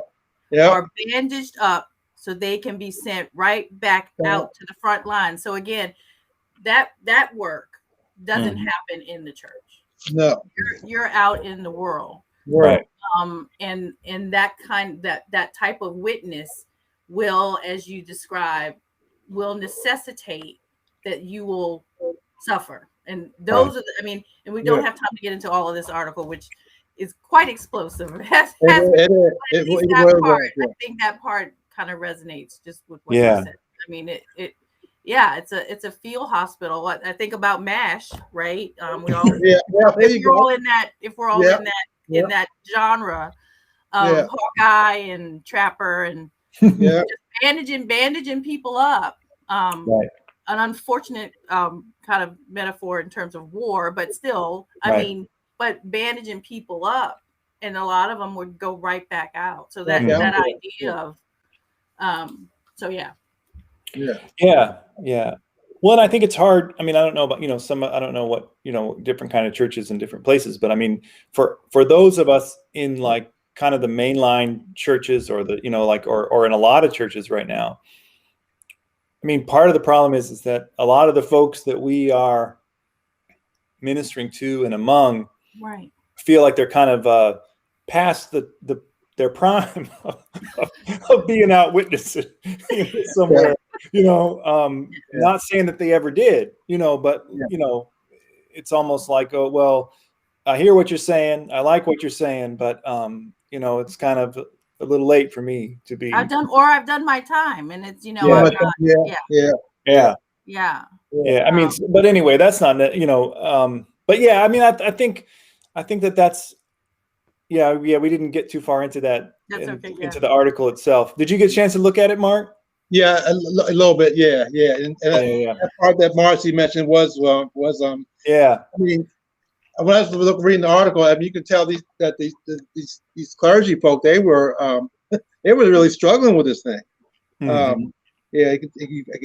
are bandaged up so they can be sent right back out to the front line. So again, that work doesn't happen in the church. No, you're out in the world. Right. And that type of witness will, as you describe, will necessitate that you will suffer. And those are and we don't have time to get into all of this article, which is quite explosive. I think that part kind of resenates just with what you said. It's a field hospital. I think about MASH, right? We all if we're all in that genre of Hawkeye and Trapper and just bandaging people up. An unfortunate kind of metaphor in terms of war, but still, but bandaging people up, and a lot of them would go right back out. So that idea of, Well, and I think it's hard. I don't know about I don't know what different kind of churches in different places, but for those of us in like kind of the mainline churches or the or in a lot of churches right now. Part of the problem is that a lot of the folks that we are ministering to and among feel like they're kind of past their prime of being out witnessing somewhere, not saying that they ever did, but it's almost like, oh, well, I hear what you're saying. I like what you're saying, but it's kind of a little late for me to be. I've done my time, and it's Yeah. I mean, but anyway, that's not, but yeah, I mean, I think that's, we didn't get too far into that, into the article itself. Did you get a chance to look at it, Mark? Yeah, a little bit. Yeah. And that part that Marcy mentioned was yeah. I mean, when I was reading the article, I mean, you can tell these clergy folk, they were really struggling with this thing. Mm-hmm. I could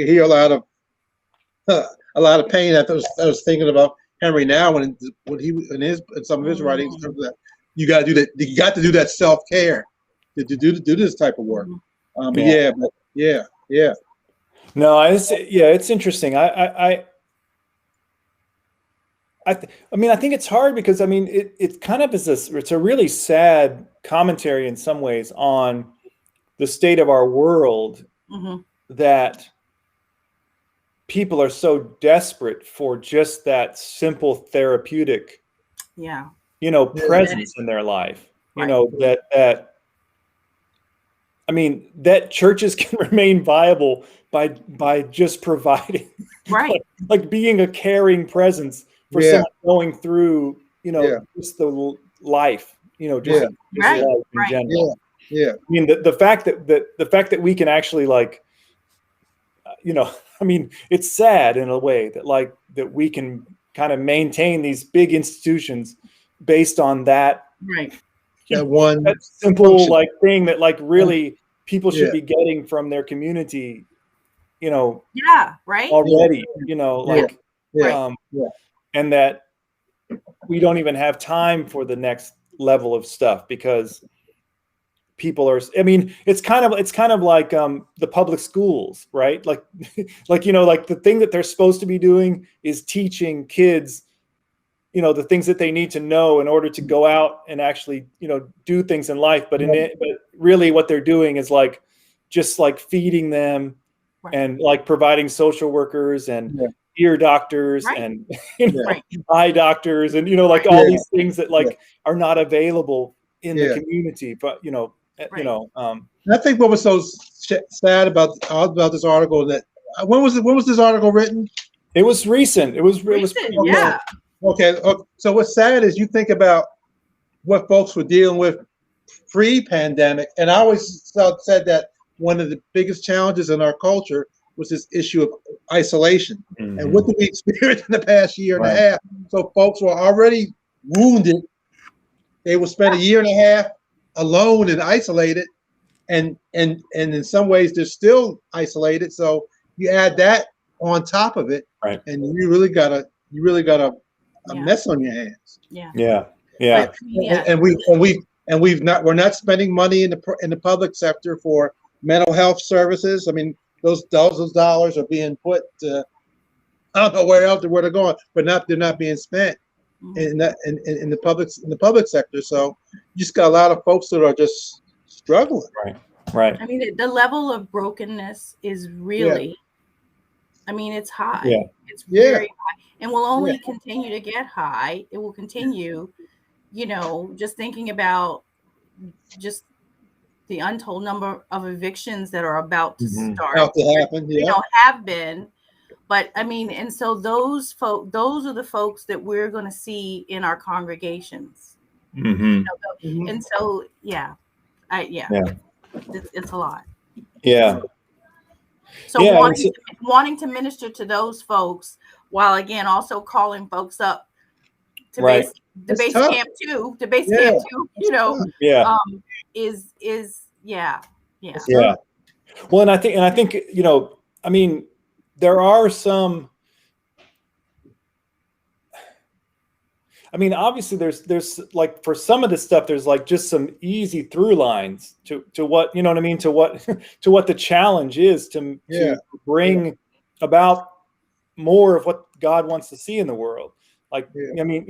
hear a lot of pain. I was thinking about Henry now when he in some of his writings, in terms of that, you got to do that. You got to do that self-care to do this type of work. Yeah. No, it's interesting. I mean, I think it's hard because, I mean, it kind of is it's a really sad commentary in some ways on the state of our world, that people are so desperate for just that simple therapeutic, presence in their life, that I mean, that churches can remain viable by just providing, like being a caring presence for someone going through, just the life, just life in general. Yeah. I mean, the fact that we can actually, like, I mean, it's sad in a way that we can kind of maintain these big institutions based on that, that simple function, like thing that, like, really people should be getting from their community, already, and that we don't even have time for the next level of stuff because people are, I mean, it's kind of like the public schools, right? Like like the thing that they're supposed to be doing is teaching kids, the things that they need to know in order to go out and actually, do things in life. But but really what they're doing is just feeding them and providing social workers and ear doctors and eye doctors and all these things that are not available in the community. But I think what was so sad about this article, that when was this article written? It was recent. It was pretty recent. Okay. So what's sad is you think about what folks were dealing with pre-pandemic, and I always said that one of the biggest challenges in our culture was this issue of isolation. And what did we experience in the past year and a half? So folks were already wounded. They will spend a year and a half alone and isolated, and in some ways they're still isolated. So you add that on top of it, and you really got a mess on your hands. We're not spending money in the public sector for mental health services. I mean, those dollars are being put to, I don't know where they're going, but they're not being spent in the public sector. So you just got a lot of folks that are just struggling. Right. I mean, the level of brokenness is really, I mean, it's high. It's very high, and will only continue to get high. It will continue, just thinking about just the untold number of evictions that are about to start. About to happen, have been. But I mean, and so those are the folks that we're going to see in our congregations. And so, it's a lot. So wanting to minister to those folks, while again also calling folks up to base camp too, Well, and I think I mean, there are some. I mean, obviously, there's like, for some of this stuff, there's just some easy through lines to what, you know what I mean, to what the challenge is to bring about more of what God wants to see in the world. I mean,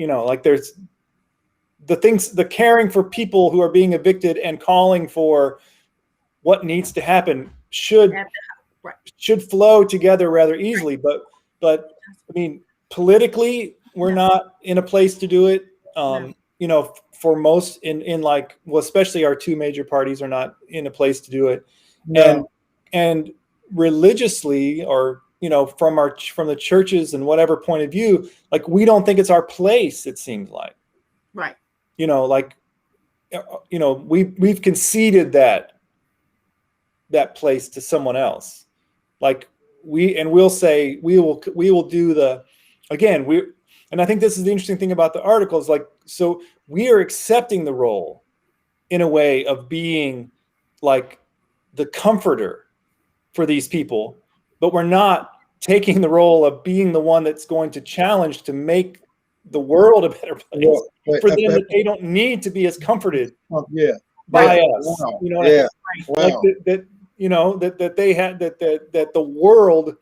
the caring for people who are being evicted and calling for what needs to happen should flow together rather easily. But I mean, politically, we're not in a place to do it. You know, for most in like, well, especially our two major parties are not in a place to do it. No. And religiously, or, you know, from the churches and whatever point of view, like, we don't think it's our place, it seems like. Right. You know, like, you know, we've conceded that place to someone else. Like, we'll say we will do the, again, and I think this is the interesting thing about the article is, like, so we are accepting the role in a way of being like the comforter for these people, but we're not taking the role of being the one that's going to challenge to make the world a better place for them, that they don't need to be as comforted by us. Wow. You know, Wow. like that you know, that they had that the world,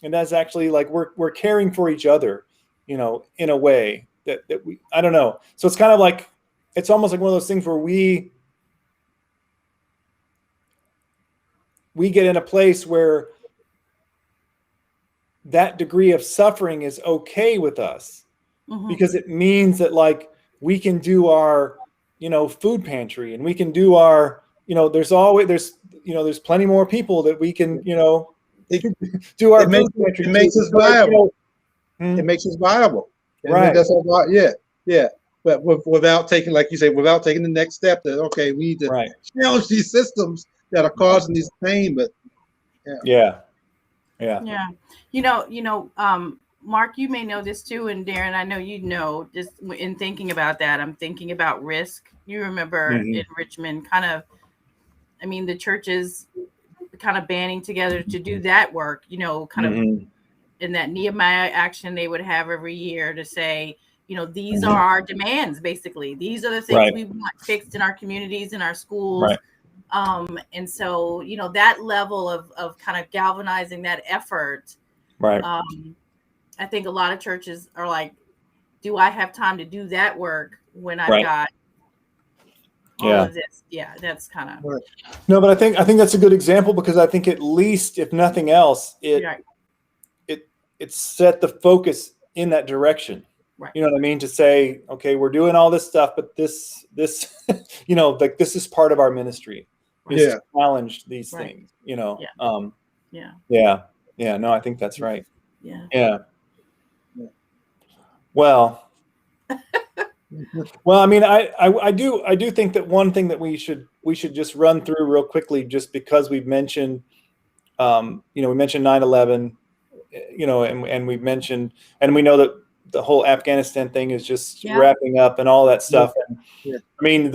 and that's actually like we're caring for each other, you know, in a way that we, I don't know. So it's kind of like, it's almost like one of those things where we get in a place where that degree of suffering is okay with us, because it means that, like, we can do our, you know, food pantry, and we can do our, you know, there's plenty more people that we can, you know, do our food pantry. It makes us viable. You know, it makes us viable. Right. That's all. Yeah. But without taking, like you say, without taking the next step, that, okay, we need to challenge these systems that are causing this pain. But yeah. You know, Mark, you may know this too, and Darren, I know you know. Just in thinking about that, I'm thinking about risk. You remember in Richmond, kind of, I mean, the churches kind of banding together to do that work. You know, kind of in that Nehemiah action they would have every year to say, you know, these are our demands. Basically, these are the things we want fixed in our communities, in our schools. And so, you know, that level of kind of galvanizing that effort. I think a lot of churches are like, do I have time to do that work when I've got all of this? Yeah, that's kind of. No, but I think that's a good example, because I think, at least, if nothing else, it set the focus in that direction. You know what I mean? To say, okay, we're doing all this stuff, but this, you know, like, this is part of our ministry. Is to challenge these things, you know. No, I think that's right. Well, I mean, I do think that one thing that we should just run through real quickly, just because we've mentioned, you know, we mentioned 9/11, you know, and we've mentioned, and we know that the whole Afghanistan thing is just wrapping up and all that stuff. And I mean,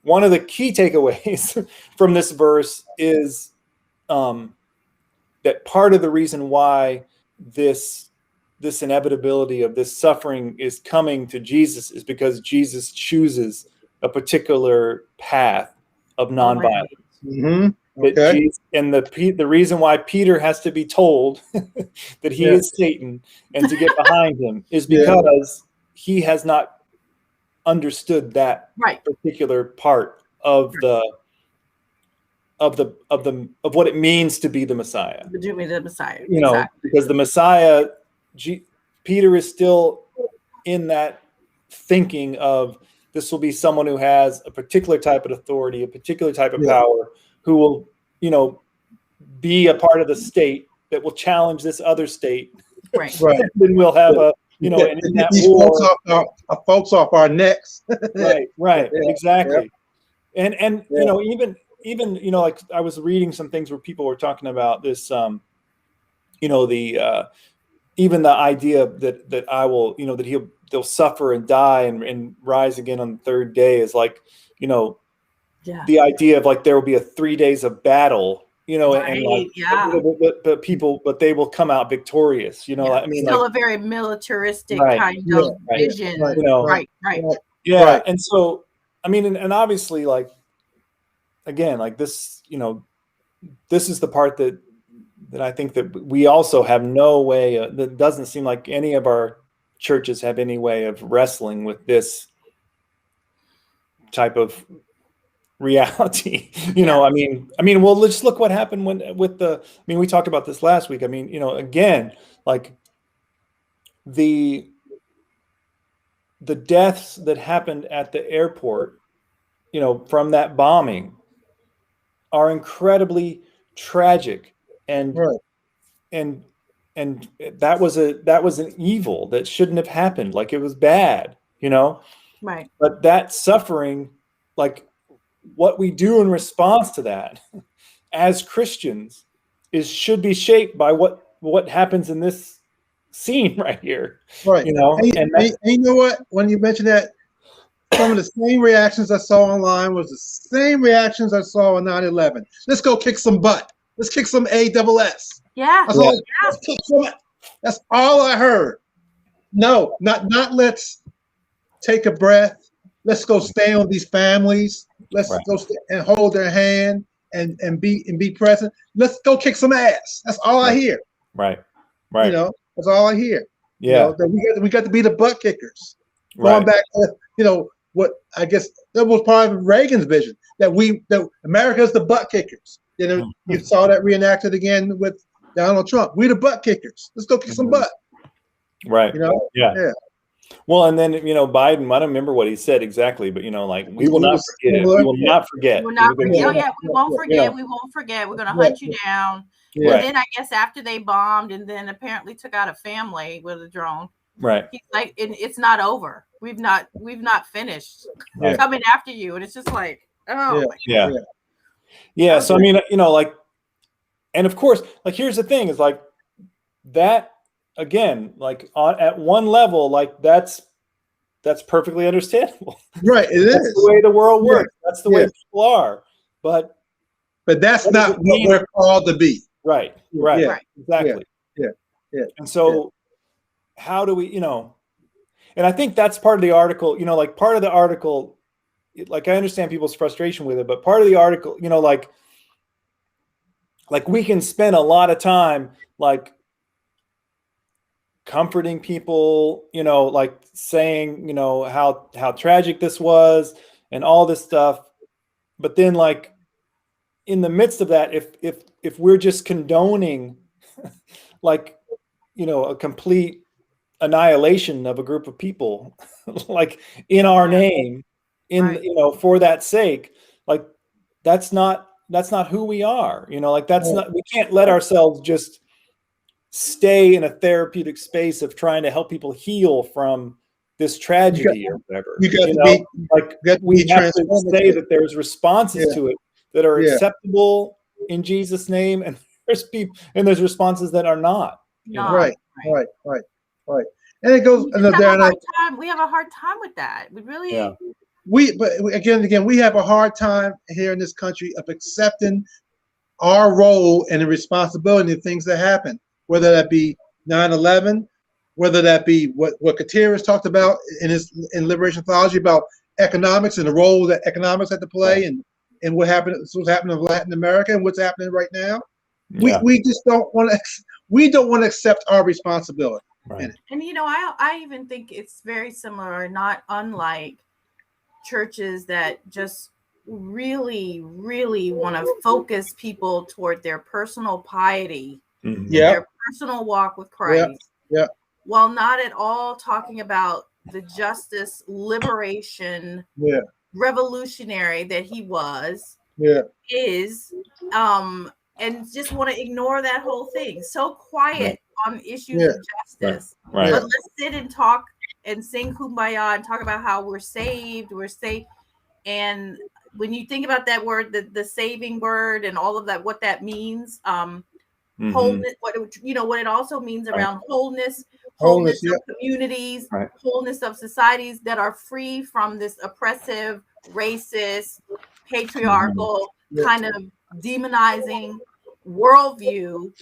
one of the key takeaways from this verse is that part of the reason why this inevitability of this suffering is coming to Jesus is because Jesus chooses a particular path of nonviolence. And the reason why Peter has to be told that he is Satan and to get behind him is because he has not understood that particular part of what it means to be the Messiah. The Messiah, you know, because the Messiah, Peter is still in that thinking of, this will be someone who has a particular type of authority, a particular type of power, who will, you know, be a part of the state that will challenge this other state. Then we'll have a, you know, and in that war, folks off our necks. Exactly. And you know, even, you know, like, I was reading some things where people were talking about this, you know, the even the idea that I will, you know, that they'll suffer and die and rise again on the third day is like, you know, the idea of, like, there will be 3 days of battle, you know, and like, but they will come out victorious, you know. I mean, still like, a very militaristic kind of vision, you know, and so, I mean, and obviously, like, again, like, this, you know, this is the part that I think that we also have no way, that doesn't seem like any of our churches have any way of wrestling with this type of reality. I mean, well, let's look what happened we talked about this last week. I mean, again, like the deaths that happened at the airport, from that bombing are incredibly tragic, and Right. and that was an evil that shouldn't have happened. Like, it was bad, Right. But that suffering, like what we do in response to that as Christians should be shaped by what happens in this scene right here. Right. And you know what? When you mentioned that, some of the same reactions I saw online was the same reactions I saw on 9/11. Let's go kick some butt. Let's kick some ASS. Yeah. Let's kick some. That's all I heard. No, not let's take a breath. Let's go stay on these families. Let's go and hold their hand and be present. Let's go kick some ass. That's all I hear. Right. That's all I hear. Yeah. That we got to be the butt kickers. Right. Going back to what I guess that was part of Reagan's vision, that America's the butt kickers. You saw that reenacted again with Donald Trump. We the butt kickers. Let's go kick some butt. Right. Yeah. Well, and then Biden, I don't remember what he said exactly, but like, we will not forget. We will not forget. We won't forget. We won't forget. We're gonna hunt you down. Yeah. And then I guess after they bombed and then apparently took out a family with a drone. Right. He's like, it's not over. We've not finished coming after you. And it's just like, oh my God. Yeah. So I mean, like, and of course, like, here's the thing is like that again, like at one level, like that's perfectly understandable. Right. That's the way the world works. That's the way people are. But that's not what we're called to be. Right. Exactly. Yeah. And so how do we, and I think that's part of the article, like part of the article, like I understand people's frustration with it, but part of the article, like we can spend a lot of time like comforting people, like saying, how tragic this was and all this stuff. But then like in the midst of that, if we're just condoning like, a complete annihilation of a group of people, like in our name, for that sake, like that's not who we are, like that's not, we can't let ourselves just stay in a therapeutic space of trying to help people heal from this tragedy or whatever. We have to say that there's responses to it that are acceptable in Jesus' name, and there's responses that are not. Right. And it goes. We have a hard time with that. We really. Yeah. But again, we have a hard time here in this country of accepting our role and the responsibility of things that happen, whether that be 9/11, whether that be what Gutierrez talked about in Liberation Theology about economics and the role that economics had to play, and what's happening in Latin America and what's happening right now. We just don't want to. We don't want to accept our responsibility. Right. And I even think it's very similar, not unlike churches that just really, really want to focus people toward their personal piety, their personal walk with Christ, while not at all talking about the justice, liberation, revolutionary that he was, is, and just want to ignore that whole thing. So quiet on issues of justice. Right. But let's sit and talk and sing Kumbaya and talk about how we're saved, and when you think about that word, the saving word and all of that, what that means, wholeness, what it also means around wholeness of communities, wholeness of societies that are free from this oppressive, racist, patriarchal kind of demonizing worldview.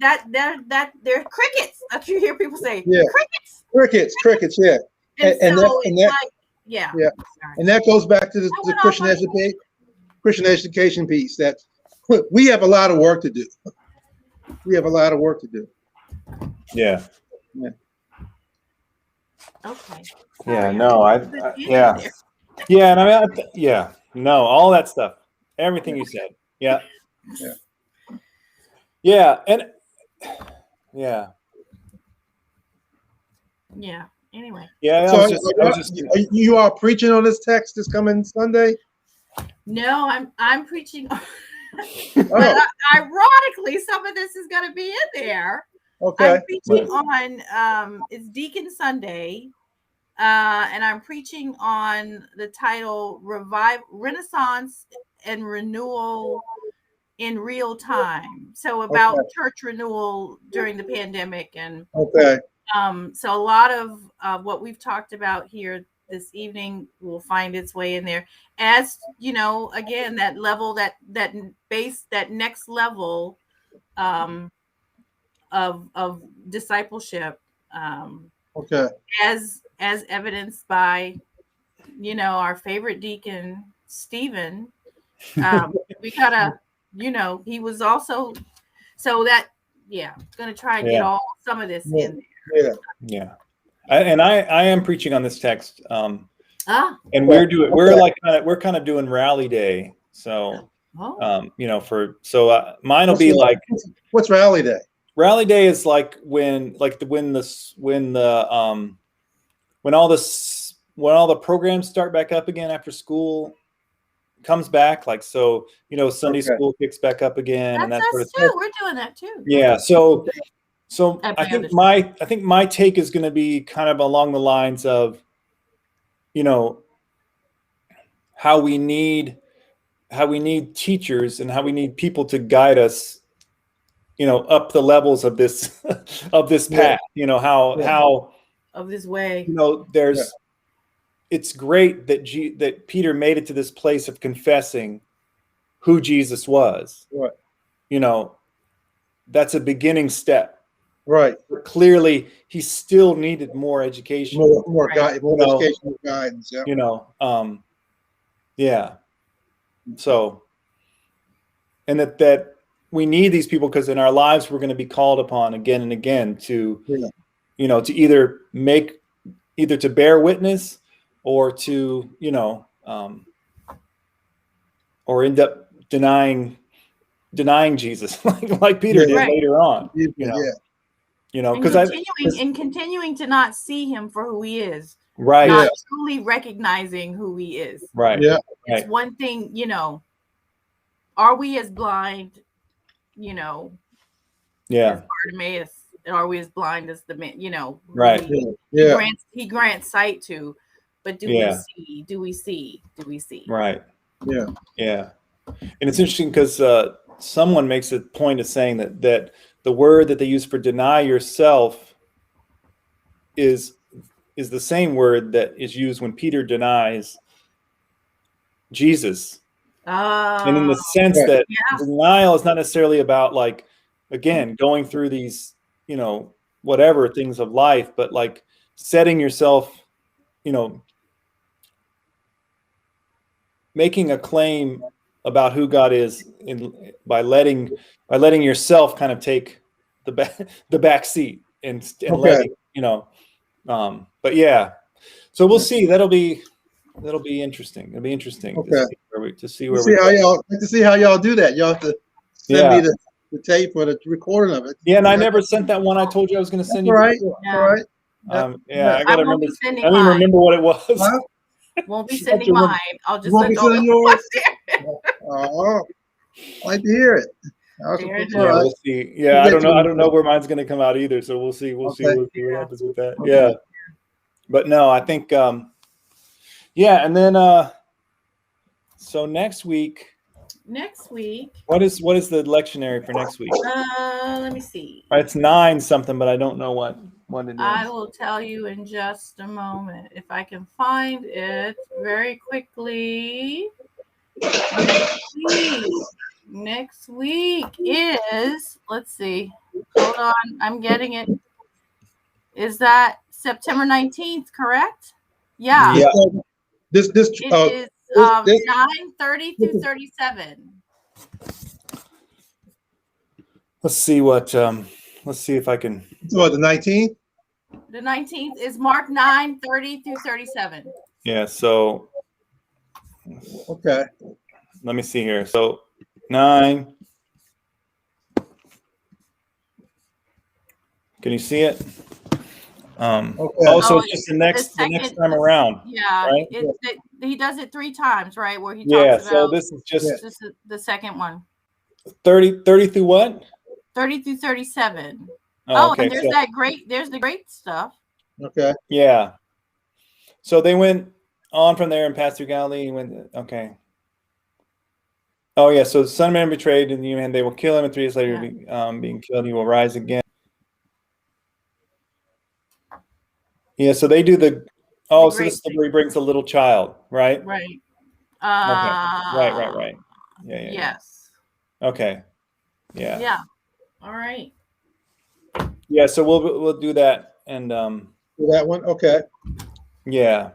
That they're crickets. That's what you hear people say. Crickets. Yeah. And that goes back to the Christian education piece. That we have a lot of work to do. Yeah. Okay. Yeah. No. Yeah, and I mean, no, all that stuff, everything you said. Yeah, and Anyway. yeah. So are you all preaching on this text this coming Sunday? No, I'm preaching. But ironically, some of this is going to be in there. Okay. I'm preaching on it's Deacon Sunday, and I'm preaching on the title Renaissance and Renewal in Real Time. So about church renewal during the pandemic, and so a lot of what we've talked about here this evening will find its way in there. As you know, again, that level, that next level of discipleship, as evidenced by our favorite deacon Stephen. We gotta, he was also, so that gonna try and get some of this in there. I am preaching on this text, and we're kind of doing rally day, so mine will be like, what's rally day? Rally day is like when all the programs start back up again after school comes back, like, so Sunday school kicks back up again, and that sort of stuff. We're doing that too. Yeah, so I think my take is going to be kind of along the lines of, how we need teachers and how we need people to guide us, up the levels of this of this path. How of this way. There's. It's great that Peter made it to this place of confessing who Jesus was. Right. That's a beginning step. Right. But clearly, he still needed more education, more educational guidance. Yeah. So, and that we need these people, because in our lives we're going to be called upon again and again to, to either to bear witness, or to, or end up denying Jesus, like Peter did later on. Because continuing to not see him for who he is, right? Not truly recognizing who he is, right? Yeah, it's one thing. Are we as blind? As Bartimaeus, are we as blind as the man? Right? He grants sight to, but do we see? Right. Yeah. Yeah. And it's interesting because someone makes a point of saying that the word that they use for deny yourself is the same word that is used when Peter denies Jesus. And in the sense that denial is not necessarily about, like, again, going through these, whatever things of life, but like setting yourself, making a claim about who God is by letting yourself kind of take the back seat and letting, but yeah, so we'll see. That'll be interesting. It'll be interesting to see how y'all do that. Y'all have to send me the tape or the recording of it. Yeah, and I never sent that one I told you I was going to send you. All right. I gotta remember. I don't even remember what it was. Huh? Won't be sending mine. I'll just won't be sending yours. Oh, I'd like to hear it. We'll see. Yeah, I don't know where mine's going to come out either. So we'll see. We'll see what happens with that. Okay. Yeah, but no, I think. And then so next week. What is the lectionary for next week? Let me see. It's 9 something, but I don't know what it is. I will tell you in just a moment if I can find it very quickly. Next week is, let's see. Hold on, I'm getting it. Is that September 19th, correct? Yeah. This it is 9:30 through 37. Let's see what let's see if I can. So the 19th? The 19th is Mark 9:30 through 37. Yeah, so Okay. Let me see here. So 9. Can you see it? Okay. Oh, so it's just the next time around. Yeah, right? he does it 3 times, right? Where he Yeah. talks So about this is just this is the second one. 30 through what? 30 through 37. Oh, okay. And there's the great stuff. Okay. Yeah. So they went on from there and passed through Galilee. Okay. Oh, yeah. So the Son of Man betrayed in the hand. They will kill him, and 3 days later, being killed, he will rise again. Yeah. So they do the. Oh, so this is where he brings a little child, right? Right. Okay. Right. Yeah. Yes. Okay. Yeah. Yeah. All right. Yeah. So we'll do that, and That one. Okay. yeah.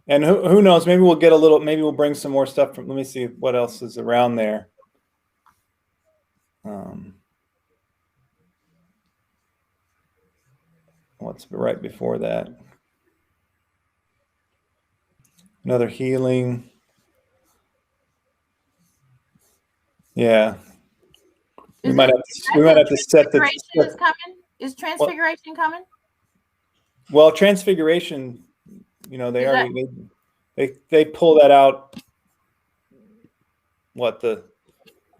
And who knows? Maybe we'll get a little. Maybe we'll bring some more stuff from. Let me see what else is around there. What's right before that? Another healing. Yeah. We might have to set the. Is coming? Is Transfiguration coming? Well, Transfiguration, they already they pull that out. What, the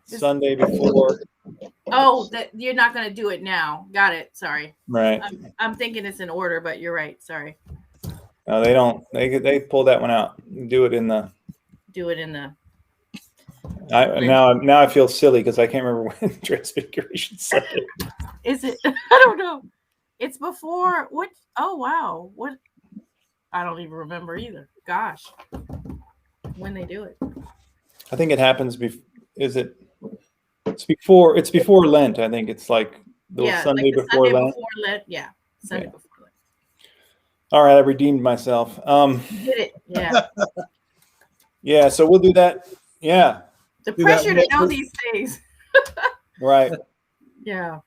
Sunday before? Oh, that you're not going to do it now. Got it. Sorry. Right. I'm thinking it's in order, but you're right. Sorry. No, they don't. They pull that one out. Do it in the. Now I feel silly because I can't remember when Transfiguration Sunday. Is it? I don't know. It's before what? Oh wow! What? I don't even remember either. Gosh, when they do it. I think it happens. Is it? It's before Lent. I think it's like the Sunday before Lent. Yeah, Sunday before Lent. All right, I redeemed myself. You did it. Yeah. Yeah. So we'll do that. Yeah. The pressure to know these things. Right. Yeah.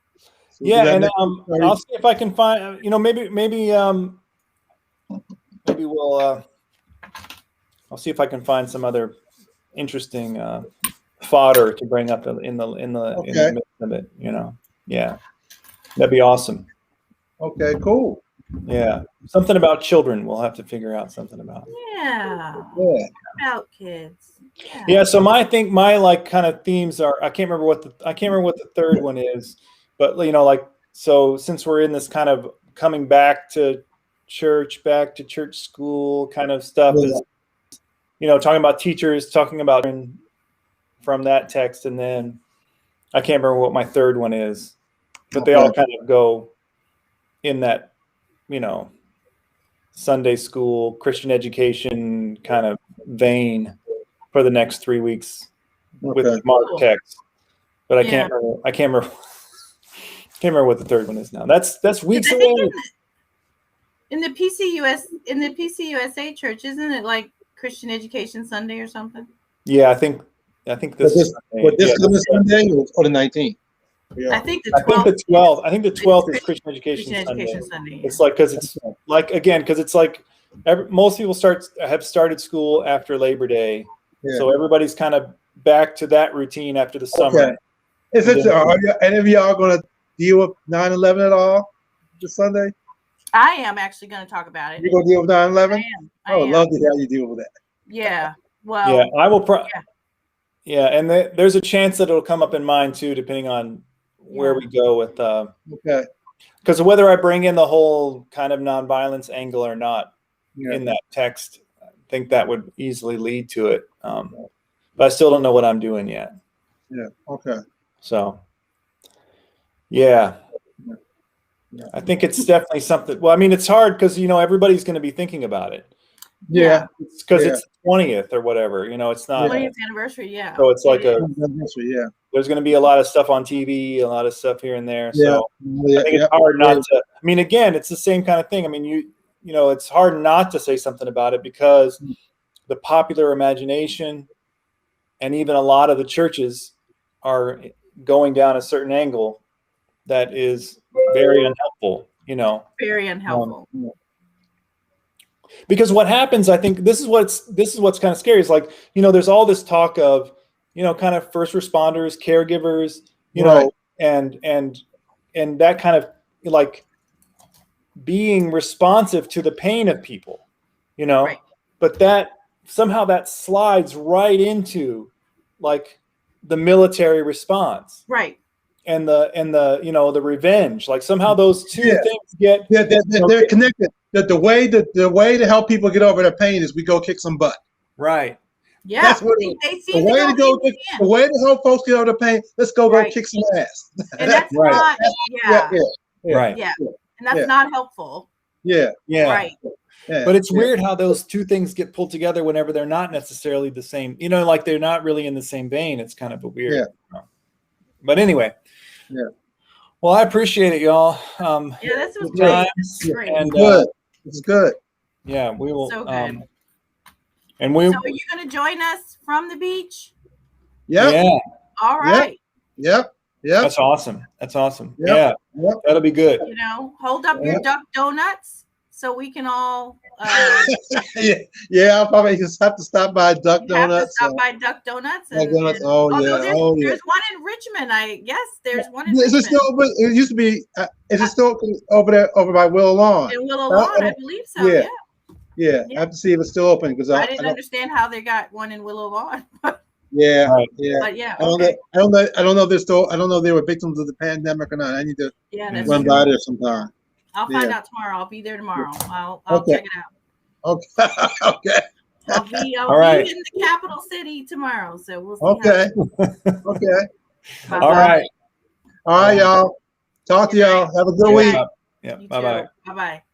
Yeah, and I'll see if I can find. Maybe we'll. I'll see if I can find some other interesting fodder to bring up in the midst of it. Yeah, that'd be awesome. Okay, cool. Yeah, something about children. We'll have to figure out something about. Yeah. About kids. Yeah. So my kind of themes are. I can't remember what the third one is, but so since we're in this kind of coming back to church school kind of stuff is, talking about teachers, talking about from that text, and then I can't remember what my third one is, but they all kind of go in that, Sunday school, Christian education kind of vein for the next 3 weeks with the Mark text. But I can't remember what the third one is now. That's weeks away. In the PCUSA church, isn't it like Christian Education Sunday or something? Yeah, I think this coming Sunday or the 19th. Yeah. I think the 12th. I think the 12th is Christian Education Sunday. It's like because it's like most people have started school after Labor Day, so everybody's kind of back to that routine after the summer. Is it? Are any of y'all going to deal with 9/11 at all this Sunday? I am actually going to talk about it. You're going to deal with 9/11? I would love to hear how you deal with that. Yeah. Well. Yeah, I will. Yeah, and there's a chance that it'll come up in mine too, depending on where we go with. Because whether I bring in the whole kind of nonviolence angle or not in that text, I think that would easily lead to it. But I still don't know what I'm doing yet. Yeah. Okay. So. Yeah. I think it's definitely something. Well, I mean, it's hard because everybody's going to be thinking about it. Yeah, it's because it's the 20th or whatever. It's not 20th anniversary. Yeah. So it's like anniversary. Yeah. There's going to be a lot of stuff on TV, a lot of stuff here and there. So I think it's hard not to. I mean, again, it's the same kind of thing. I mean, it's hard not to say something about it because the popular imagination and even a lot of the churches are going down a certain angle that is very unhelpful, Very unhelpful. Because what happens, I think this is what's kind of scary. Is like, there's all this talk of, kind of first responders, caregivers, Right. and that kind of like being responsive to the pain of people, Right. but that somehow that slides right into like the military response. Right. And the revenge, like somehow those two things get they're connected. That the way to help people get over their pain is we go kick some butt. Right. Yeah. That's what they seem to go the way to help folks get over their pain. Let's go kick some ass. And that's right. not Right. Yeah. And that's not helpful. Yeah. Right. Yeah. But it's weird how those two things get pulled together whenever they're not necessarily the same. Like they're not really in the same vein. It's kind of a weird. Yeah. But anyway. Yeah. Well, I appreciate it, y'all. This was great. This was great. And good. It's good. Yeah, we will. So good. So are you going to join us from the beach? Yep. Yeah. All right. Yep. That's awesome. Yep. Yeah. Yep. That'll be good. Hold up your duck donuts so we can all. I'll probably just have to stop by Duck Donuts. Stop by Duck Donuts. There's one in Richmond. I guess there's one in Is Richmond. it still open? It used to be. Is it still over there, over by Willow Lawn? In Willow Lawn, I believe so. Yeah. I have to see if it's still open because I didn't understand how they got one in Willow Lawn. Yeah. But I don't know if they're still. I don't know if they were victims of the pandemic or not. I need to run by there sometime. I'll find out tomorrow. I'll be there tomorrow. I'll check it out. Okay. I'll be in the capital city tomorrow, so we'll see. Okay. All right, y'all. Talk to y'all. Have a good week. Yeah. Bye-bye. Bye-bye.